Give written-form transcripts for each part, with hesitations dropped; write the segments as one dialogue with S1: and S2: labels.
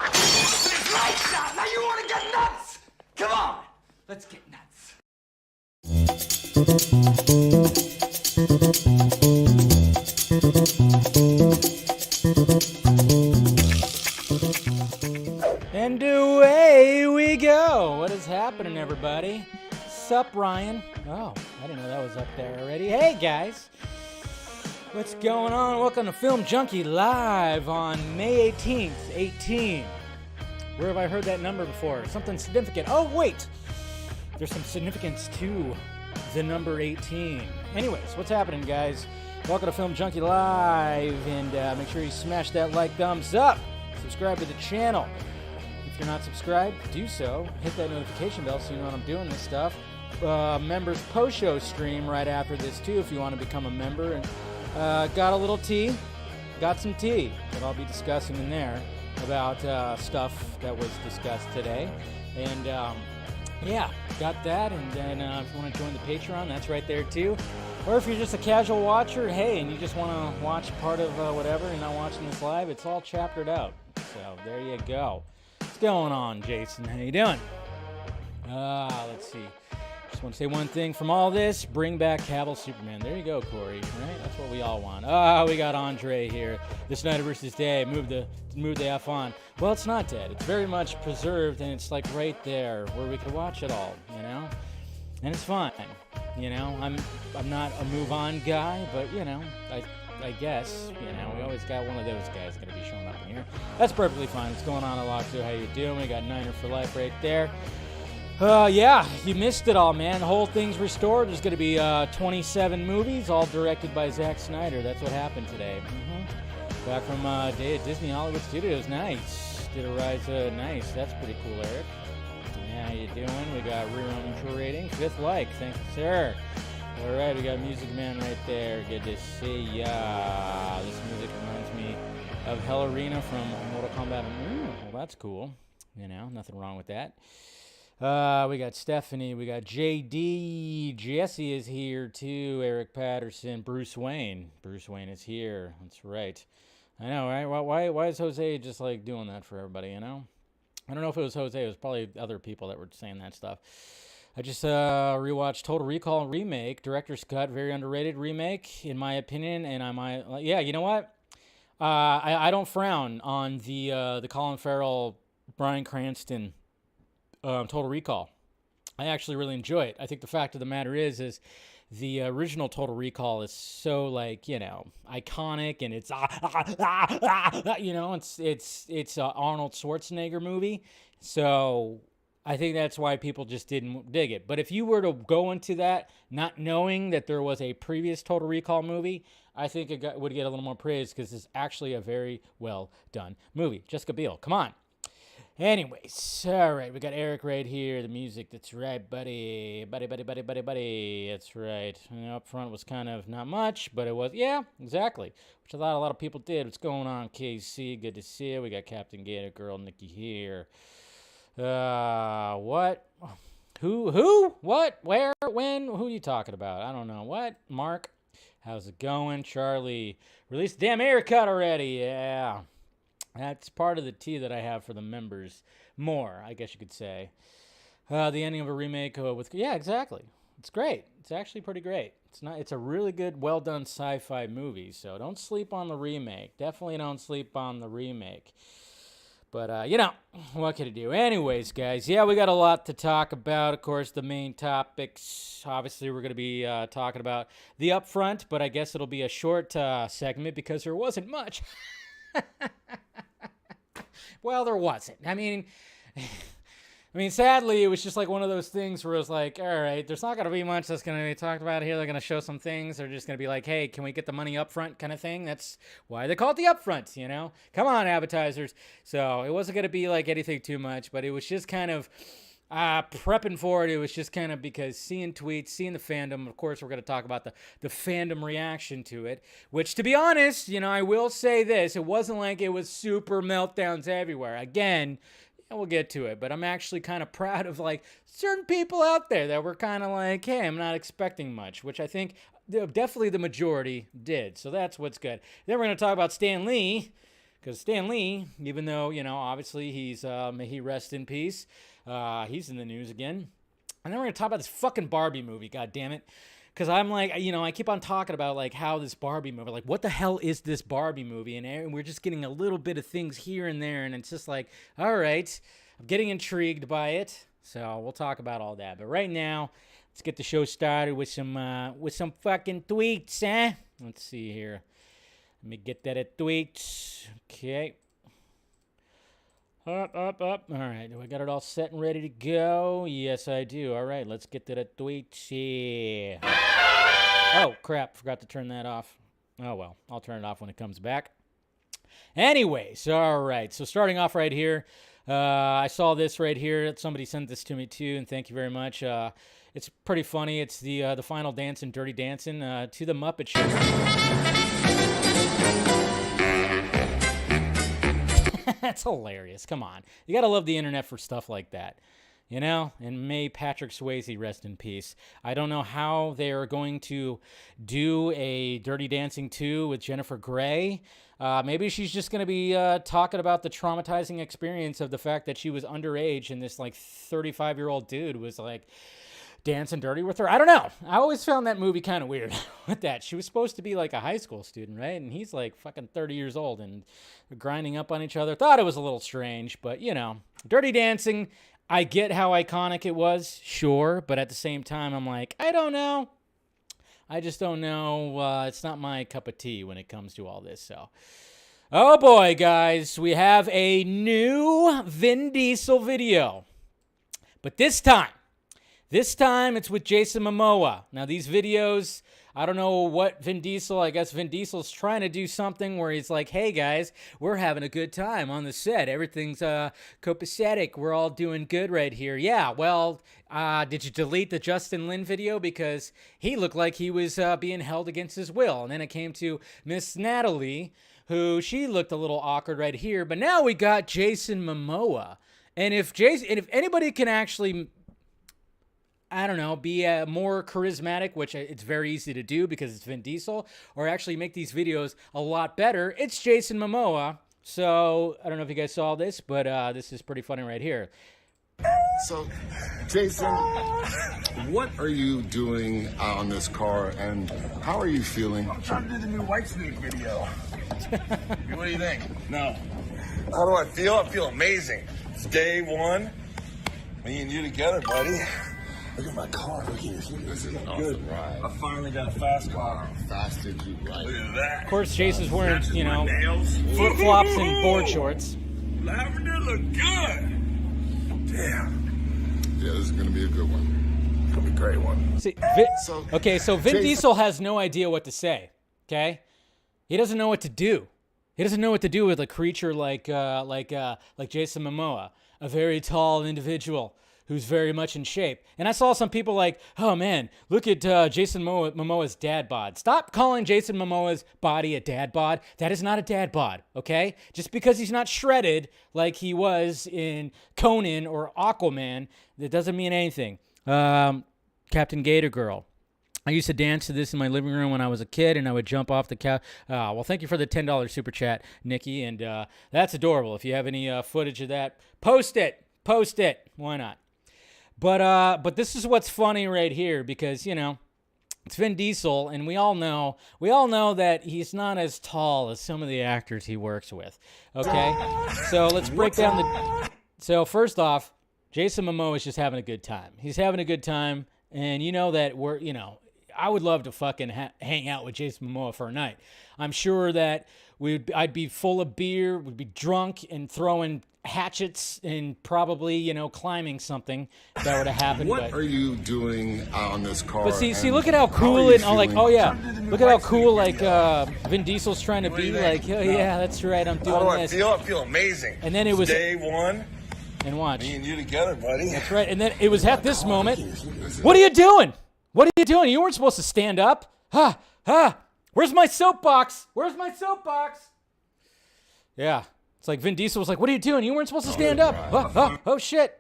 S1: Lights out! Now you want to get nuts? Come on! Let's get nuts.
S2: And away we go. What is happening, everybody? Sup, Ryan? Oh, I didn't know that was up there already. Hey, guys. What's going on? Welcome to Film Junkee live on May 18th, 18. Where have I heard that number before? Something significant. Oh, wait. There's some significance to the number 18. Anyways, what's happening, guys? Welcome to Film Junkee live. And make sure you smash that like thumbs up. Subscribe to the channel. If you're not subscribed, do so. Hit that notification bell so you know when I'm doing this stuff. Members post-show stream right after this, too, if you want to become a member. And got a little tea. Got some tea that I'll be discussing in there about stuff that was discussed today. And, yeah, got that. And then if you want to join the Patreon, that's right there, too. Or if you're just a casual watcher, hey, and you just want to watch part of whatever and not watching this live, it's all chaptered out. So there you go. What's going on, Jason? How you doing? Let's see. Just want to say one thing from all this. Bring back Cavill Superman. There you go, Corey. Right? That's what we all want. We got Andre here. The Snyderverse is dead. Move the F on. Well, it's not dead. It's very much preserved, and it's like right there where we could watch it all, you know? And it's fine. You know, I'm not a move on guy, but you know, I guess, you know, we always got one of those guys going to be showing up in here. That's perfectly fine. What's going on a lot too? How you doing? We got Niner for life right there. Yeah, you missed it all, man. The whole thing's restored. There's going to be 27 movies, all directed by Zack Snyder. That's what happened today. Back from Disney Hollywood Studios. Nice. Did a rise. Nice. That's pretty cool, Eric. Yeah, how you doing? We got rerun rating. 5th like. Thank you, sir. All right, we got Music Man right there. Good to see ya. This music reminds me of Hell Arena from Mortal Kombat. Well, that's cool. You know, nothing wrong with that. We got Stephanie. We got JD. Jesse is here too. Eric Patterson. Bruce Wayne. Bruce Wayne is here. That's right. I know, right? Why is Jose just like doing that for everybody, you know? I don't know if it was Jose. It was probably other people that were saying that stuff. I just rewatched Total Recall remake, director's cut, very underrated remake in my opinion. And I might, yeah, you know what? I don't frown on the Colin Farrell, Bryan Cranston Total Recall. I actually really enjoy it. I think the fact of the matter is the original Total Recall is so like, you know, iconic, and it's you know, it's a Arnold Schwarzenegger movie. So I think that's why people just didn't dig it. But if you were to go into that not knowing that there was a previous Total Recall movie, I think it would get a little more praise because it's actually a very well done movie. Jessica Biel, come on. Anyways, all right, we got Eric right here. The music, that's right, buddy. Buddy. That's right. And up front was kind of not much, but it was, yeah, exactly. Which I thought a lot of people did. What's going on, KC? Good to see you. We got Captain Gator Girl, Nikki here. What? Who? What? Where? When? Who are you talking about? I don't know. What? Mark? How's it going? Charlie? Released the damn haircut already. Yeah. That's part of the tea that I have for the members. More, I guess you could say. The ending of a remake with... Yeah, exactly. It's great. It's actually pretty great. It's a really good, well-done sci-fi movie, so don't sleep on the remake. Definitely don't sleep on the remake. But, you know, what can I do? Anyways, guys, yeah, we got a lot to talk about. Of course, the main topics, obviously, we're going to be talking about the Upfront, but I guess it'll be a short segment because there wasn't much. Well, there wasn't. I mean, sadly, it was just like one of those things where it was like, all right, there's not going to be much that's going to be talked about here. They're going to show some things. They're just going to be like, hey, can we get the money up front kind of thing? That's why they call it the Upfront, you know? Come on, advertisers. So it wasn't going to be like anything too much, but it was just kind of prepping for it. It was just kind of because seeing tweets, seeing the fandom. Of course, we're going to talk about the fandom reaction to it, which, to be honest, you know, I will say this. It wasn't like it was super meltdowns everywhere. Again, we'll get to it, but I'm actually kind of proud of like certain people out there that were kind of like, hey, I'm not expecting much, which I think definitely the majority did. So that's what's good. Then we're going to talk about Stan Lee, Because Stan Lee, even though, you know, obviously he's, may he rest in peace, he's in the news again. And then we're going to talk about this fucking Barbie movie, god damn it. Because I'm like, you know, I keep on talking about, like, how this Barbie movie, like, what the hell is this Barbie movie? And we're just getting a little bit of things here and there, and it's just like, all right, I'm getting intrigued by it. So we'll talk about all that. But right now, let's get the show started with some fucking tweets, eh? Let's see here. Let me get that at tweets. Okay. Up. All right, do I got it all set and ready to go? Yes, I do. All right, let's get to the tweets. Yeah. Oh, crap. Forgot to turn that off. Oh, well. I'll turn it off when it comes back. Anyways, all right. So starting off right here, I saw this right here. Somebody sent this to me, too, and thank you very much. It's pretty funny. It's the final dance in Dirty Dancing to the Muppet Show. That's hilarious. Come on. You got to love the internet for stuff like that. You know? And may Patrick Swayze rest in peace. I don't know how they are going to do a Dirty Dancing 2 with Jennifer Grey. Maybe she's just going to be talking about the traumatizing experience of the fact that she was underage and this, like, 35-year-old dude was, like, dancing dirty with her. I don't know. I always found that movie kind of weird with that. She was supposed to be like a high school student, right? And he's like fucking 30 years old and grinding up on each other. Thought it was a little strange, but you know, Dirty Dancing, I get how iconic it was, sure. But at the same time, I'm like, I don't know. I just don't know. It's not my cup of tea when it comes to all this. So, oh boy, guys, we have a new Vin Diesel video. But this time, it's with Jason Momoa. Now, these videos, I don't know what Vin Diesel, I guess Vin Diesel's trying to do something where he's like, hey, guys, we're having a good time on the set. Everything's copacetic. We're all doing good right here. Yeah, well, did you delete the Justin Lin video? Because he looked like he was being held against his will. And then it came to Miss Natalie, who she looked a little awkward right here. But now we got Jason Momoa. And if anybody can actually, I don't know, be more charismatic, which it's very easy to do because it's Vin Diesel, or actually make these videos a lot better, it's Jason Momoa. So, I don't know if you guys saw this, but this is pretty funny right here.
S3: So, Jason, what are you doing on this car, and how are you feeling?
S4: I'm trying to do the new Whitesnake video. What do you think?
S3: No.
S4: How do I feel? I feel amazing. It's day one. Me and you together, buddy. Look at my car. Look at this.
S3: This is an
S4: Good.
S3: awesome ride.
S4: I finally got a fast car.
S3: How fast did you ride?
S4: Look at that.
S2: Of course, Jason's wearing,
S4: Matches
S2: you know,
S4: my nails.
S2: flip-flops and board shorts.
S4: Lavender look good. Damn.
S3: Yeah, this is going to be a good one.
S4: It's gonna be a great one.
S2: See,
S3: So
S2: Vin
S3: Jason-
S2: Diesel has no idea what to say, okay? He doesn't know what to do. He doesn't know what to do with a creature like Jason Momoa, a very tall individual who's very much in shape. And I saw some people like, oh man, look at Jason Momoa's dad bod. Stop calling Jason Momoa's body a dad bod. That is not a dad bod, okay? Just because he's not shredded like he was in Conan or Aquaman, that doesn't mean anything. Captain Gator Girl. I used to dance to this in my living room when I was a kid, and I would jump off the couch. Well, thank you for the $10 super chat, Nikki, and that's adorable. If you have any footage of that, post it. Why not? But this is what's funny right here, because you know it's Vin Diesel, and we all know that he's not as tall as some of the actors he works with. Okay, so let's break down the. So first off, Jason Momoa is just having a good time. He's having a good time, and you know that I would love to fucking hang out with Jason Momoa for a night. I'm sure that I'd be full of beer, we'd be drunk and throwing hatchets and probably, climbing something if that would have happened.
S3: What are you doing on this car?
S2: But see,
S3: and
S2: look at how cool
S3: are you
S2: and like,
S3: feeling?
S2: oh yeah, look at how cool Vin Diesel's trying to be like, oh yeah, that's right, I'm
S4: How
S2: doing
S4: do I
S2: this.
S4: feel? I feel amazing.
S2: And then it was
S4: day one.
S2: and watch.
S4: Me and you together, buddy.
S2: That's right. And then it was at this moment. What are you doing? What are you doing? You weren't supposed to stand up. Where's my soapbox? Yeah. It's like Vin Diesel was like, what are you doing? You weren't supposed to stand up. Oh shit.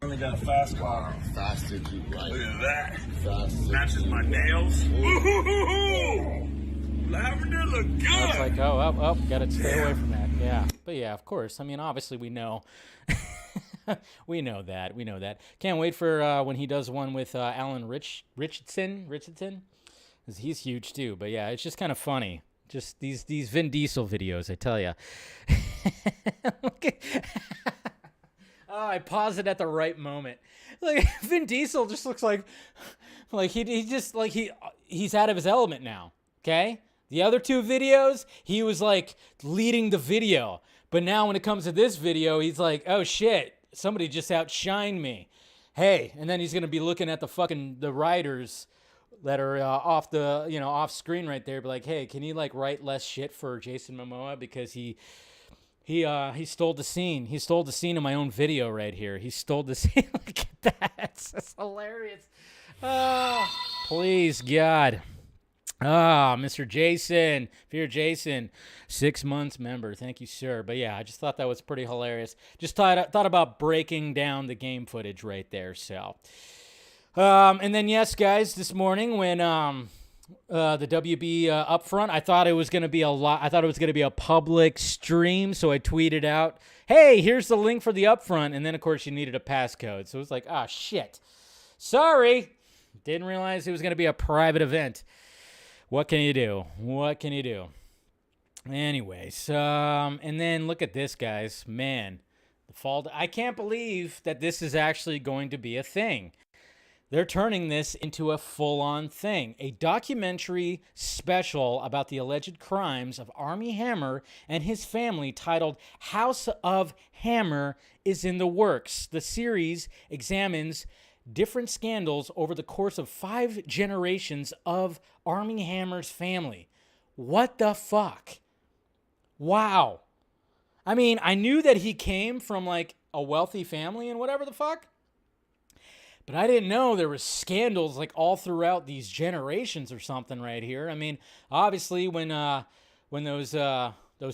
S4: Finally got a fast car.
S3: How fast did you ride?
S4: Look at that.
S3: Fast did
S4: Matches
S3: you
S4: my
S3: ride?
S4: nails. Ooh. Lavender look good.
S2: It's like, oh, gotta stay away from that. Yeah, but yeah, of course. I mean, obviously we know. We know that. Can't wait for when he does one with Alan Richardson. 'Cause he's huge too. But yeah, it's just kind of funny. Just these Vin Diesel videos, I tell you. Oh, I paused it at the right moment. Like Vin Diesel just looks like he's out of his element now. Okay? The other two videos, he was like leading the video. But now when it comes to this video, he's like, oh shit, somebody just outshined me. Hey, and then he's going to be looking at the writers that are off screen right there, be like, hey, can you like write less shit for Jason Momoa because he stole the scene. He stole the scene in my own video right here. He stole the scene. Look at that. That's hilarious. Oh, please, God. Ah, Mr. Jason. If you're Jason, 6 months member. Thank you, sir. But yeah, I just thought that was pretty hilarious. Just thought about breaking down the game footage right there. So, and then yes, guys, this morning when the WB Upfront, I thought it was going to be I thought it was going to be a public stream, so I tweeted out, "Hey, here's the link for the Upfront," and then of course you needed a passcode, so it was like, ah, shit. Sorry, didn't realize it was going to be a private event. What can you do? Anyways, and then look at this, guys. Man, the fall. I can't believe that this is actually going to be a thing. They're turning this into a full-on thing. A documentary special about the alleged crimes of Armie Hammer and his family titled House of Hammer is in the works. The series examines different scandals over the course of 5 generations of Armie Hammer's family. What the fuck? Wow. I mean, I knew that he came from like a wealthy family and whatever the fuck. But I didn't know there was scandals like all throughout these generations or something right here. I mean, obviously when those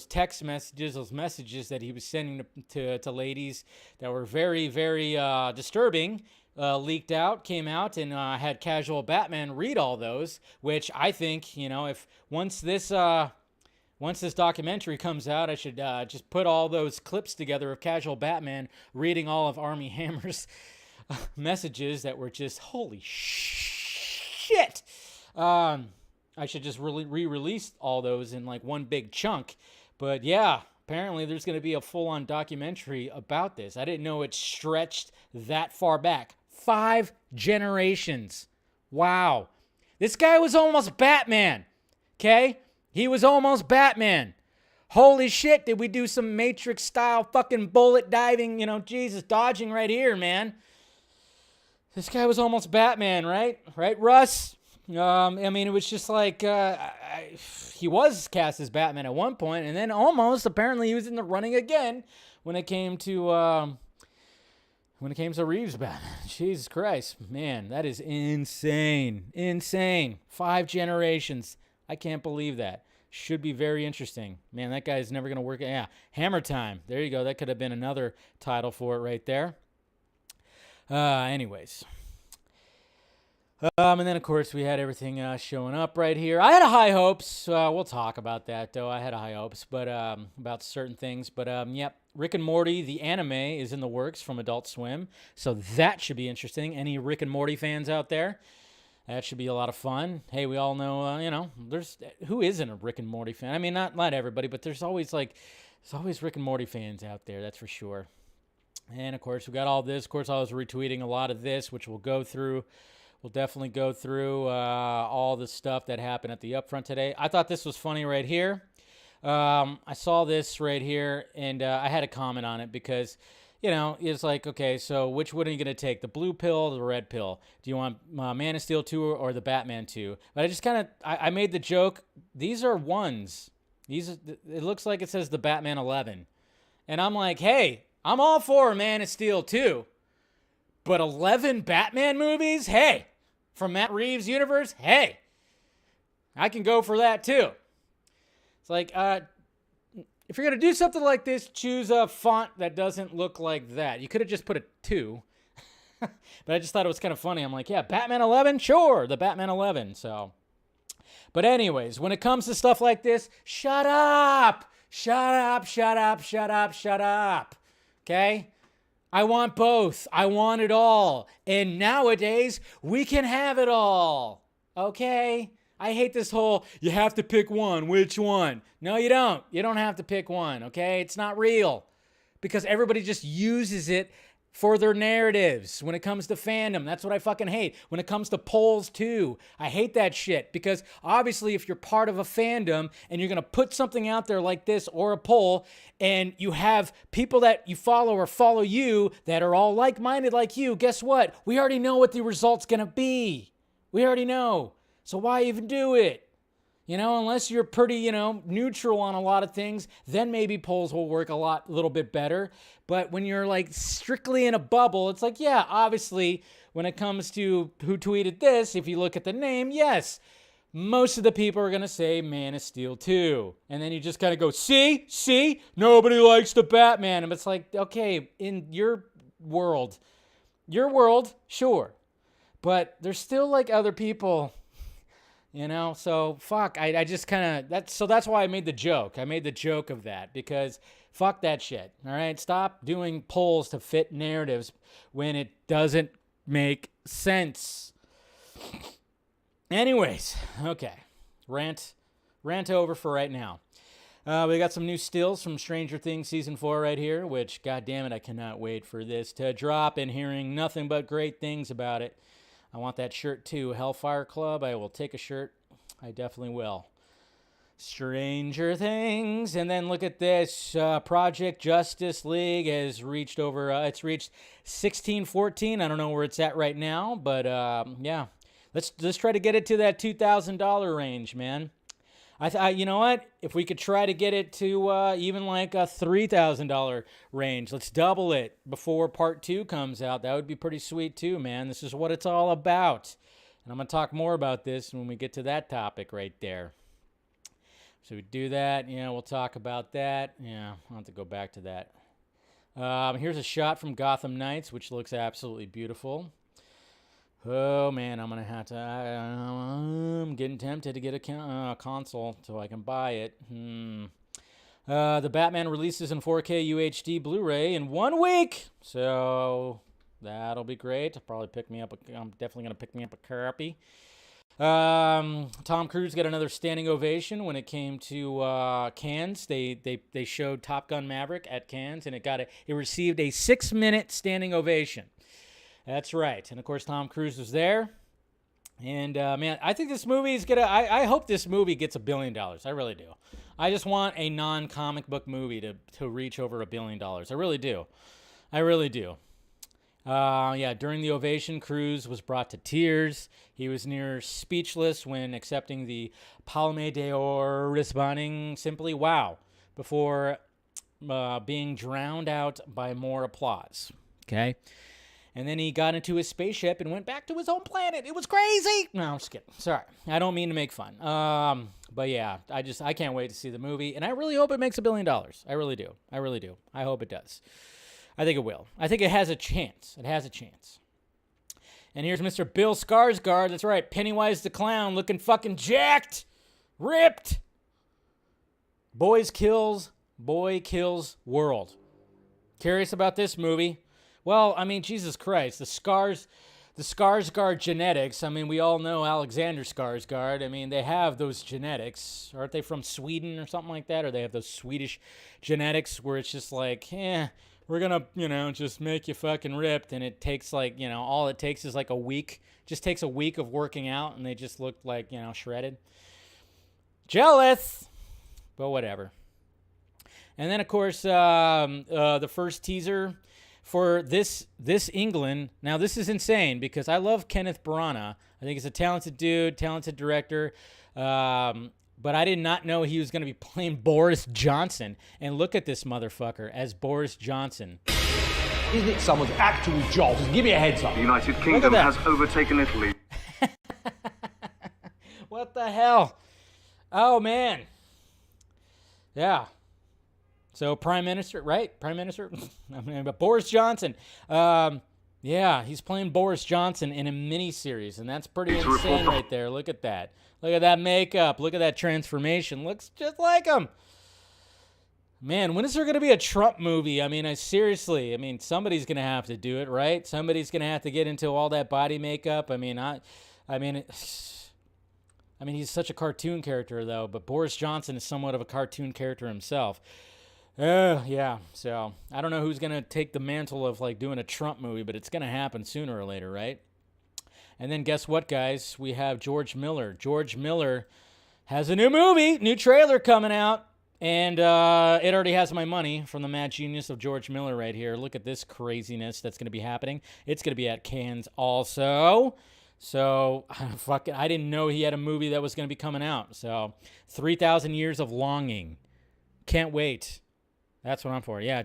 S2: text messages, those messages that he was sending to ladies that were very, very disturbing, leaked out, came out, and had Casual Batman read all those, which I think, if once this documentary comes out, I should just put all those clips together of Casual Batman reading all of Armie Hammer's messages that were just holy shit. I should just re-release all those in like one big chunk. But yeah, apparently there's going to be a full-on documentary about this. I didn't know it stretched that far back. 5 generations. Wow. This guy was almost Batman. Okay? He was almost Batman. Holy shit, did we do some Matrix-style fucking bullet diving, Jesus, dodging right here, man. This guy was almost Batman, right? Right, Russ? I mean, it was just like, he was cast as Batman at one point, and then almost, apparently, he was in the running again when it came to Reeves Batman. Jesus Christ. Man, that is insane. Insane. 5 generations. I can't believe that. Should be very interesting. Man, that guy's never going to work. Yeah, Hammer Time. There you go. That could have been another title for it right there. Anyways. And then, of course, we had everything showing up right here. I had high hopes. We'll talk about that, though. I had high hopes but about certain things. But, yep, Rick and Morty, the anime, is in the works from Adult Swim. So that should be interesting. Any Rick and Morty fans out there? That should be a lot of fun. Hey, we all know, who isn't a Rick and Morty fan? I mean, not everybody, but there's always Rick and Morty fans out there, that's for sure. And, of course, we got all this. Of course, I was retweeting a lot of this, which we'll go through. We'll definitely go through all the stuff that happened at the Upfront today. I thought this was funny right here. I saw this right here, and I had a comment on it because, it's like, okay, so which one are you going to take, the blue pill or the red pill? Do you want Man of Steel 2 or the Batman 2? But I just I made the joke, these are ones. It looks like it says the Batman 11. And I'm like, hey, I'm all for Man of Steel 2. But 11 Batman movies? Hey, from Matt Reeves' universe? Hey, I can go for that too. It's like, if you're going to do something like this, choose a font that doesn't look like that. You could have just put a 2. But I just thought it was kind of funny. I'm like, yeah, Batman 11? Sure, the Batman 11. So, but anyways, when it comes to stuff like this, shut up. Shut up, shut up, shut up, shut up. Okay? I want both. I want it all. And nowadays, we can have it all. Okay? I hate this whole, you have to pick one. Which one? No, you don't. You don't have to pick one, okay? It's not real. Because everybody just uses it for their narratives when it comes to fandom. That's what I fucking hate. When it comes to polls, too. I hate that shit. Because obviously, if you're part of a fandom and you're going to put something out there like this or a poll, and you have people that you follow or follow you that are all like-minded like you, guess what? We already know what the result's going to be. We already know. So why even do it? You know, unless you're pretty, neutral on a lot of things, then maybe polls will work a little bit better. But when you're like strictly in a bubble, it's like, yeah, obviously, when it comes to who tweeted this, if you look at the name, yes, most of the people are going to say Man of Steel 2. And then you just kind of go, see, nobody likes the Batman. And it's like, okay, in your world, sure. But there's still like other people. So fuck, I just kind of, that's why I made the joke. I made the joke of that because fuck that shit, all right? Stop doing polls to fit narratives when it doesn't make sense. Anyways, okay, rant over for right now. We got some new stills from Stranger Things Season 4 right here, which, god damn it, I cannot wait for this to drop and hearing nothing but great things about it. I want that shirt too. Hellfire Club, I will take a shirt. I definitely will. Stranger Things. And then look at this. Project Justice League has reached over, it's reached 1614. I don't know where it's at right now, but yeah. Let's try to get it to that $2,000 range, man. You know what? If we could try to get it to even like a $3,000 range, let's double it before part 2 comes out. That would be pretty sweet too, man. This is what it's all about. And I'm going to talk more about this when we get to that topic right there. So we do that. Yeah, we'll talk about that. Yeah, I'll have to go back to that. Here's a shot from Gotham Knights, which looks absolutely beautiful. Oh, man, I'm going to have to... I'm getting tempted to get a console so I can buy it. The Batman releases in 4K UHD Blu-ray in 1 week. So that'll be great. I'm definitely going to pick me up a copy. Tom Cruise got another standing ovation when it came to Cannes. They showed Top Gun Maverick at Cannes, and it received a 6-minute standing ovation. That's right. And, of course, Tom Cruise was there. And, man, I think this movie is going to... I hope this movie gets $1 billion. I really do. I just want a non-comic book movie to reach over $1 billion. I really do. I really do. Yeah, during the ovation, Cruise was brought to tears. He was near speechless when accepting the Palme d'Or, responding simply, wow, before being drowned out by more applause. Okay? And then he got into his spaceship and went back to his own planet. It was crazy. No, I'm just kidding. Sorry. I don't mean to make fun. But yeah, I can't wait to see the movie. And I really hope it makes $1 billion. I really do. I really do. I hope it does. I think it will. I think it has a chance. It has a chance. And here's Mr. Bill Skarsgård. That's right. Pennywise the Clown looking fucking jacked. Ripped. Boy kills world. Curious about this movie? Well, I mean, Jesus Christ, the Skarsgård genetics. I mean, we all know Alexander Skarsgård. I mean, they have those genetics. Aren't they from Sweden or something like that? Or they have those Swedish genetics where it's just like, we're going to, just make you fucking ripped. And it takes like, all it takes is like a week. Just takes a week of working out and they just look like, shredded. Jealous. But whatever. And then, of course, the first teaser for this England. Now, this is insane because I love Kenneth Branagh. I think he's a talented dude, talented director. But I did not know he was going to be playing Boris Johnson. And look at this motherfucker as Boris Johnson.
S5: Isn't it someone's actual job? Just give me a heads up.
S6: The United Kingdom has overtaken Italy.
S2: What the hell? Oh, man. Yeah. So Prime Minister, right? Prime Minister? I mean, but Boris Johnson. Yeah, he's playing Boris Johnson in a mini-series, and that's pretty insane right there. Look at that. Look at that makeup. Look at that transformation. Looks just like him. Man, when is there going to be a Trump movie? I mean, seriously, I mean, somebody's going to have to do it, right? Somebody's going to have to get into all that body makeup. I mean, he's such a cartoon character, though, but Boris Johnson is somewhat of a cartoon character himself. Yeah, so I don't know who's going to take the mantle of, like, doing a Trump movie, but it's going to happen sooner or later, right? And then guess what, guys? We have George Miller. George Miller has a new movie, new trailer coming out. And it already has my money from the mad genius of George Miller right here. Look at this craziness that's going to be happening. It's going to be at Cannes also. So, I didn't know he had a movie that was going to be coming out. So, 3,000 Years of Longing. Can't wait. That's what I'm for. Yeah,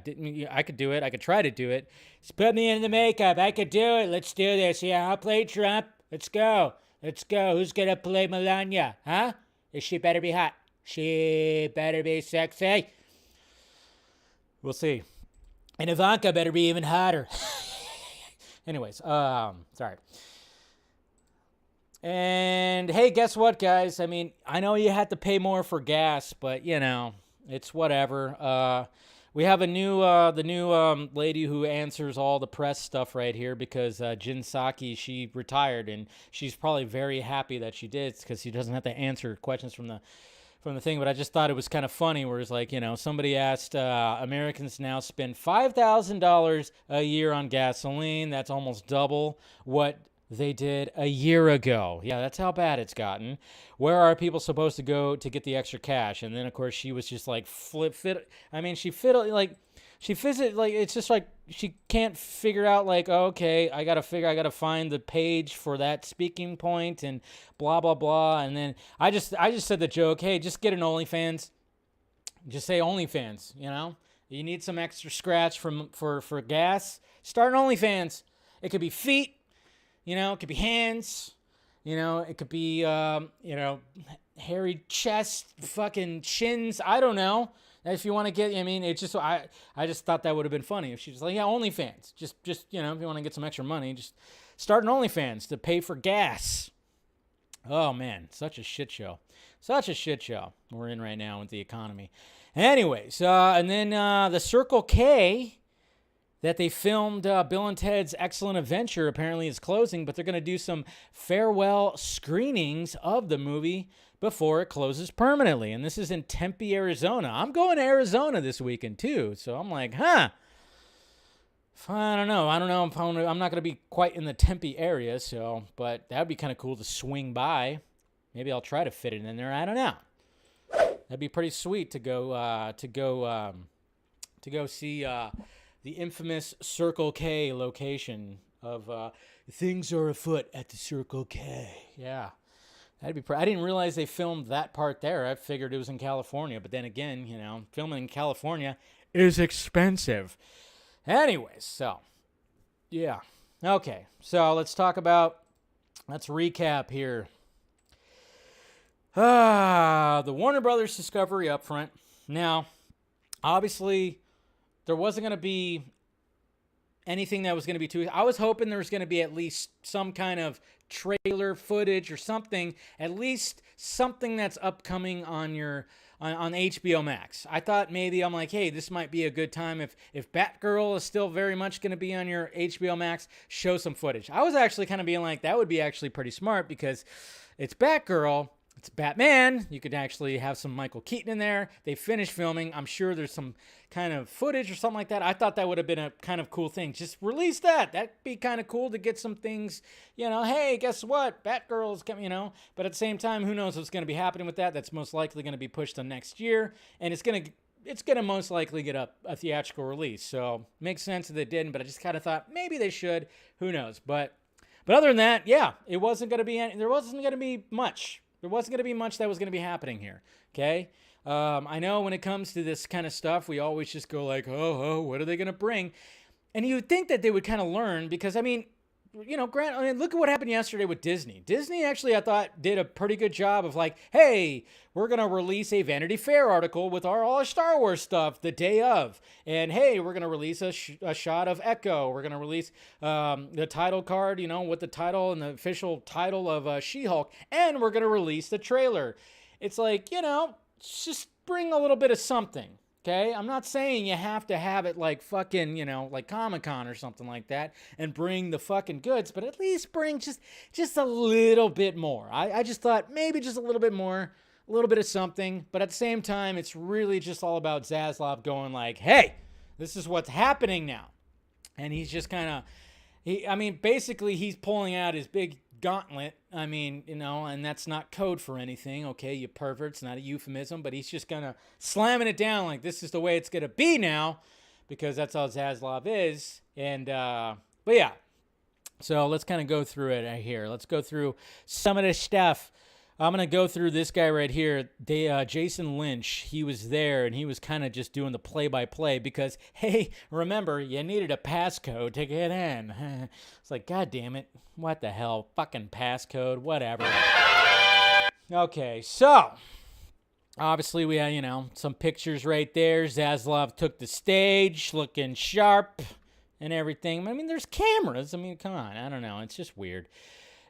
S2: I could do it. I could try to do it. Just put me in the makeup. I could do it. Let's do this. Yeah, I'll play Trump. Let's go. Let's go. Who's going to play Melania? Huh? She better be hot. She better be sexy. We'll see. And Ivanka better be even hotter. Anyways, sorry. And hey, guess what, guys? I mean, I know you had to pay more for gas, but you know, it's whatever. We have the new lady who answers all the press stuff right here because Jin Saki, she retired, and she's probably very happy that she did because she doesn't have to answer questions from the thing. But I just thought it was kind of funny where it's like, you know, somebody asked, Americans now spend $5,000 a year on gasoline. That's almost double what they did a year ago. Yeah, that's how bad it's gotten. Where are people supposed to go to get the extra cash? And then, of course, she was just like it's just like she can't figure out, like, oh, okay, I got to find the page for that speaking point and blah, blah, blah. And then I just said the joke, hey, just get an OnlyFans. Just say OnlyFans, you know? You need some extra scratch for gas? Start an OnlyFans. It could be feet. You know, it could be hands, you know, it could be, hairy chest, fucking shins. I don't know. If you want to get, I mean, it's just, I just thought that would have been funny if she was like, yeah, OnlyFans. Just, you know, if you want to get some extra money, just start an OnlyFans to pay for gas. Oh, man, such a shit show. Such a shit show we're in right now with the economy. Anyways, and then the Circle K that they filmed Bill and Ted's Excellent Adventure apparently is closing, but they're going to do some farewell screenings of the movie before it closes permanently. And this is in Tempe, Arizona. I'm going to Arizona this weekend too. So I'm like, I don't know. I'm not going to be quite in the Tempe area, so, but that would be kind of cool to swing by. Maybe I'll try to fit it in there. I don't know. That'd be pretty sweet to go see the infamous Circle K location of things are afoot at the Circle K. Yeah. That'd be I didn't realize they filmed that part there. I figured it was in California. But then again, you know, filming in California is expensive. Anyways, so, yeah. Okay, so let's recap here. The Warner Brothers Discovery Upfront. Now, obviously, there wasn't going to be anything that was going to be too... I was hoping there was going to be at least some kind of trailer footage or something, at least something that's upcoming on HBO Max. I thought maybe, I'm like, hey, this might be a good time if Batgirl is still very much going to be on your HBO Max, show some footage. I was actually kind of being like, that would be actually pretty smart because it's Batgirl, it's Batman. You could actually have some Michael Keaton in there. They finished filming. I'm sure there's some kind of footage or something like that. I thought that would have been a kind of cool thing. Just release that. That'd be kind of cool to get some things, you know, hey, guess what? Batgirl's coming, you know. But at the same time, who knows what's going to be happening with that? That's most likely going to be pushed to next year. And it's going to most likely get a theatrical release. So makes sense that they didn't, but I just kind of thought maybe they should. Who knows? But other than that, yeah, there wasn't going to be much. There wasn't going to be much that was going to be happening here, okay? I know when it comes to this kind of stuff, we always just go like, oh, what are they going to bring? And you would think that they would kind of learn because, I mean, you know, look at what happened yesterday with Disney. Disney actually, I thought, did a pretty good job of like, hey, we're going to release a Vanity Fair article with all our Star Wars stuff the day of. And hey, we're going to release a shot of Echo. We're going to release the title card, you know, with the title and the official title of She-Hulk. And we're going to release the trailer. It's like, you know, just bring a little bit of something. Okay, I'm not saying you have to have it like fucking, like Comic-Con or something like that and bring the fucking goods, but at least bring just a little bit more. I just thought maybe just a little bit more, a little bit of something, but at the same time, it's really just all about Zaslav going like, hey, this is what's happening now. And he's just kind of, basically he's pulling out his big gauntlet. And that's not code for anything, okay, you perverts, not a euphemism, but he's just gonna slamming it down like this is the way it's gonna be now, because that's how Zaslav is. And but yeah, so let's kind of go through it right here. Let's go through some of this stuff. I'm gonna go through this guy right here, Jason Lynch. He was there, and he was kind of just doing the play-by-play because, hey, remember, you needed a passcode to get in. It's like, God damn it, what the hell, fucking passcode, whatever. Okay, so obviously we had, some pictures right there. Zaslav took the stage, looking sharp and everything. There's cameras. Come on, I don't know, it's just weird.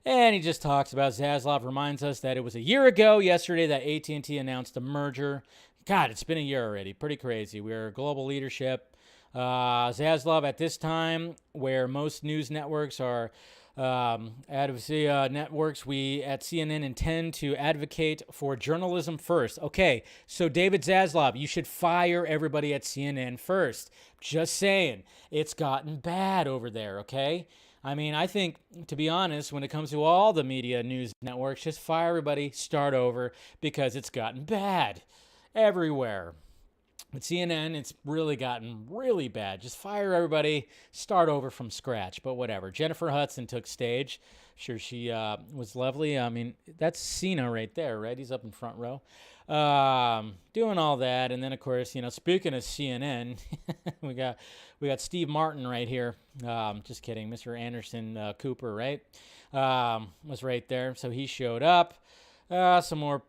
S2: And he just talks about, Zaslav reminds us that it was a year ago yesterday that AT&T announced the merger. God, it's been a year already. Pretty crazy. We're a global leadership. Zaslav, at this time, where most news networks are advocacy networks, we at CNN intend to advocate for journalism first. Okay, so David Zaslav, you should fire everybody at CNN first. Just saying. It's gotten bad over there, okay? I think, to be honest, when it comes to all the media news networks, just fire everybody, start over, because it's gotten bad everywhere. With CNN, it's really gotten really bad. Just fire everybody, start over from scratch, but whatever. Jennifer Hudson took stage. Sure, she was lovely. That's Cena right there, right? He's up in front row. Doing all that, and then, of course, speaking of CNN, we got Steve Martin right here. Just kidding, Mr. Anderson Cooper, right? Was right there, so he showed up. Some more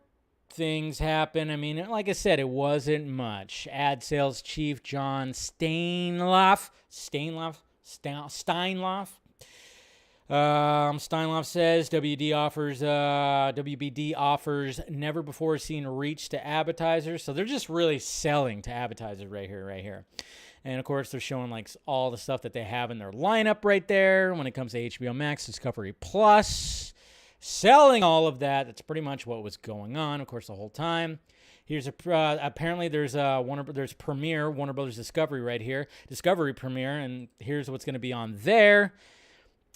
S2: things happen. Like I said, it wasn't much. Ad sales chief John Steinlauf says WBD offers never before seen reach to advertisers. So they're just really selling to advertisers right here. And of course, they're showing like all the stuff that they have in their lineup right there when it comes to HBO Max, Discovery Plus, selling all of that. That's pretty much what was going on, of course, the whole time. Here's apparently there's Premiere, Warner Brothers Discovery right here, Discovery Premiere, and here's what's going to be on there.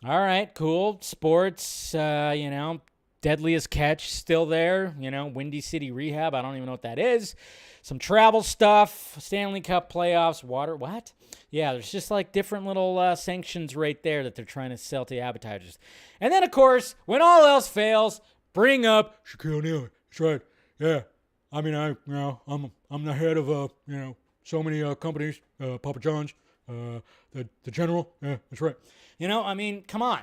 S2: All right, cool. Sports, Deadliest Catch still there. Windy City Rehab. I don't even know what that is. Some travel stuff. Stanley Cup playoffs. What? Yeah, there's just like different little sanctions right there that they're trying to sell to advertisers. And then, of course, when all else fails, bring up Shaquille O'Neal. That's right. Yeah. I'm the head of so many companies. Papa John's. The General. Yeah, that's right. Come on.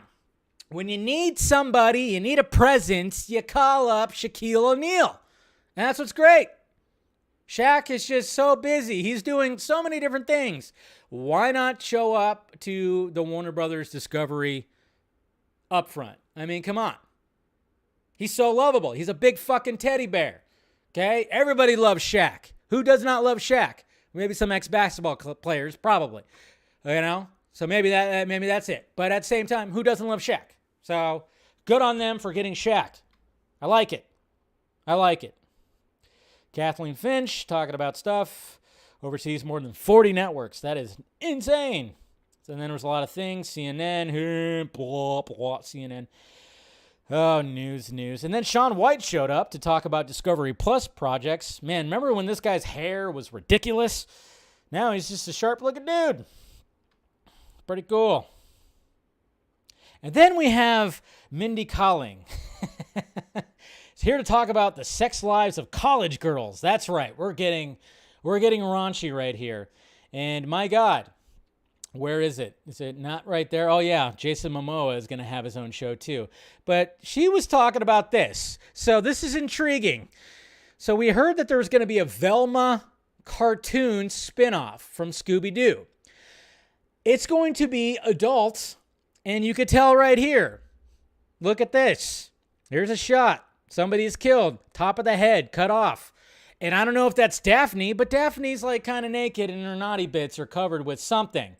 S2: When you need somebody, you need a presence, you call up Shaquille O'Neal. And that's what's great. Shaq is just so busy. He's doing so many different things. Why not show up to the Warner Brothers Discovery Upfront? Come on. He's so lovable. He's a big fucking teddy bear. Okay? Everybody loves Shaq. Who does not love Shaq? Maybe some ex-basketball players, probably. So maybe that's it. But at the same time, who doesn't love Shaq? So good on them for getting Shaq. I like it. Kathleen Finch talking about stuff. Oversees more than 40 networks. That is insane. So then there was a lot of things. CNN. Blah, blah, CNN. Oh, news. And then Shaun White showed up to talk about Discovery Plus projects. Man, remember when this guy's hair was ridiculous? Now he's just a sharp-looking dude. Pretty cool. And then we have Mindy Kaling. He's here to talk about the sex lives of college girls. That's right. We're getting raunchy right here. And my God, where is it? Is it not right there? Oh, yeah. Jason Momoa is going to have his own show, too. But she was talking about this. So this is intriguing. So we heard that there was going to be a Velma cartoon spinoff from Scooby-Doo. It's going to be adult, and you could tell right here. Look at this. Here's a shot. Somebody is killed. Top of the head cut off. And I don't know if that's Daphne, but Daphne's like kind of naked and her naughty bits are covered with something.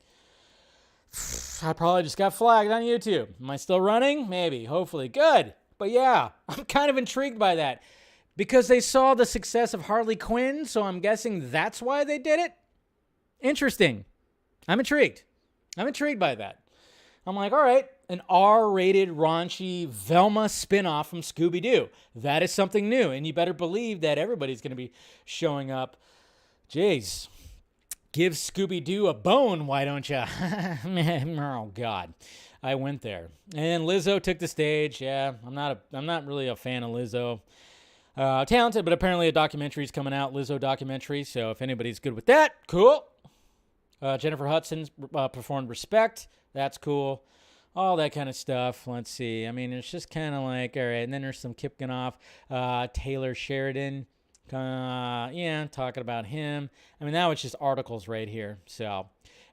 S2: I probably just got flagged on YouTube. Am I still running? Maybe. Hopefully. Good. But yeah, I'm kind of intrigued by that. Because they saw the success of Harley Quinn, so I'm guessing that's why they did it? Interesting. I'm intrigued. I'm intrigued by that. I'm like, all right, an R-rated, raunchy Velma spinoff from Scooby-Doo. That is something new, and you better believe that everybody's going to be showing up. Jeez. Give Scooby-Doo a bone, why don't you? Oh, God. I went there. And Lizzo took the stage. Yeah, I'm not really a fan of Lizzo. Talented, but apparently a documentary's coming out, Lizzo documentary. So if anybody's good with that, cool. Jennifer Hudson performed Respect. That's cool. All that kind of stuff. Let's see. I mean, it's just kind of like, all right. And then there's some kicking off. Taylor Sheridan. Talking about him. I mean, that was just articles right here. So,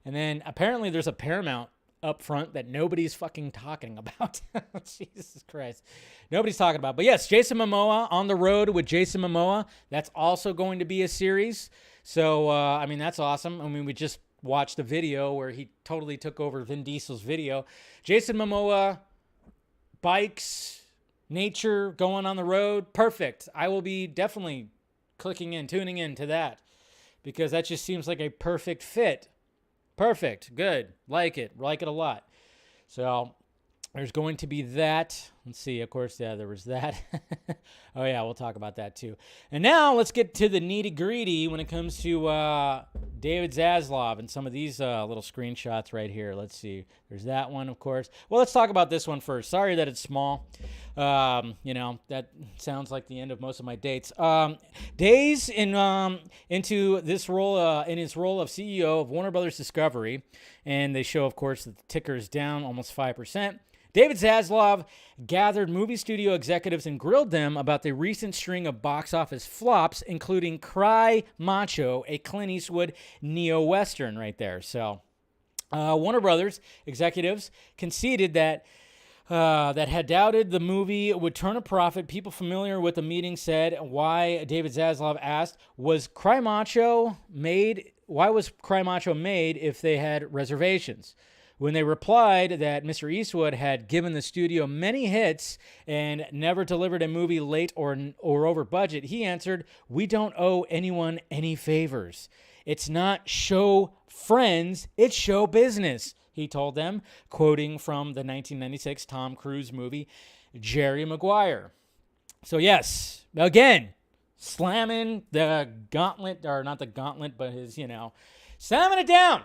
S2: and then apparently there's a Paramount Upfront that nobody's fucking talking about. Jesus Christ. Nobody's talking about. But yes, Jason Momoa, On the Road with Jason Momoa. That's also going to be a series. So, I mean, that's awesome. I mean, we just watched a video where he totally took over Vin Diesel's video. Jason Momoa, bikes, nature, going on the road. Perfect. I will be definitely tuning in to that because that just seems like a perfect fit. Perfect. Good. Like it a lot. So there's going to be that. Let's see. Of course, yeah, there was that. Oh, yeah, we'll talk about that too. And now let's get to the nitty-gritty when it comes to David Zaslav and some of these little screenshots right here. Let's see. There's that one, of course. Well, let's talk about this one first. Sorry that it's small. That sounds like the end of most of my dates. Days into this role, in his role of CEO of Warner Brothers Discovery, and they show, of course, that the ticker is down almost 5%. David Zaslav gathered movie studio executives and grilled them about the recent string of box office flops, including Cry Macho, a Clint Eastwood neo-western right there. So Warner Brothers executives conceded that had doubted the movie would turn a profit. People familiar with the meeting said why David Zaslav asked, why was Cry Macho made if they had reservations? When they replied that Mr. Eastwood had given the studio many hits and never delivered a movie late or over budget, he answered, "We don't owe anyone any favors. It's not show friends, it's show business," he told them, quoting from the 1996 Tom Cruise movie, Jerry Maguire. So yes, again, slamming the gauntlet, or not the gauntlet, but his, slamming it down.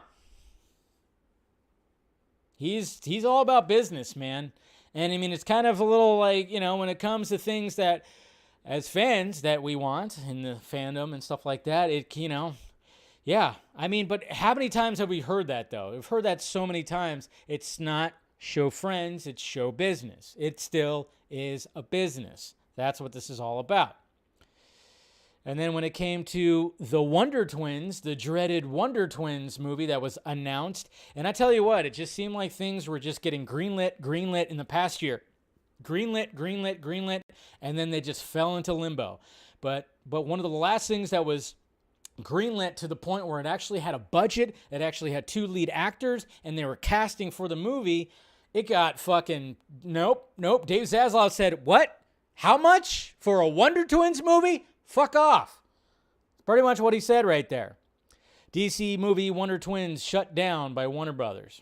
S2: He's all about business, man. And I mean, it's kind of a little like, when it comes to things that as fans that we want in the fandom and stuff like that, yeah. I mean, but how many times have we heard that though? We've heard that so many times. It's not show friends, it's show business. It still is a business. That's what this is all about. And then when it came to the Wonder Twins, the dreaded Wonder Twins movie that was announced, and I tell you what, it just seemed like things were just getting greenlit in the past year. Greenlit, and then they just fell into limbo. But one of the last things that was greenlit to the point where it actually had a budget, it actually had 2 lead actors, and they were casting for the movie, it got fucking, nope. Dave Zaslav said, what? How much for a Wonder Twins movie? Fuck off. Pretty much what he said right there. DC movie Wonder Twins shut down by Warner Brothers.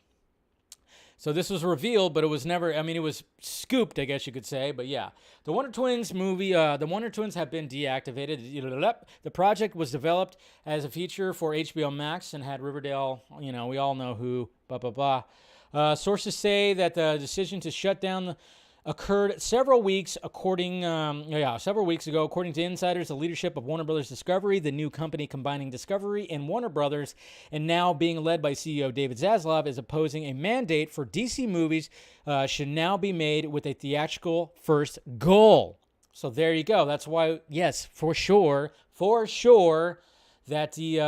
S2: So this was revealed, but it was never, it was scooped, I guess you could say. But yeah, the Wonder Twins movie, the Wonder Twins have been deactivated. The project was developed as a feature for HBO Max and had Riverdale, we all know who, sources say that the decision to shut down occurred several weeks ago. According to insiders, the leadership of Warner Brothers Discovery, the new company combining Discovery and Warner Brothers, and now being led by CEO David Zaslav, is opposing a mandate for DC movies should now be made with a theatrical first goal. So there you go. That's why, yes, for sure that the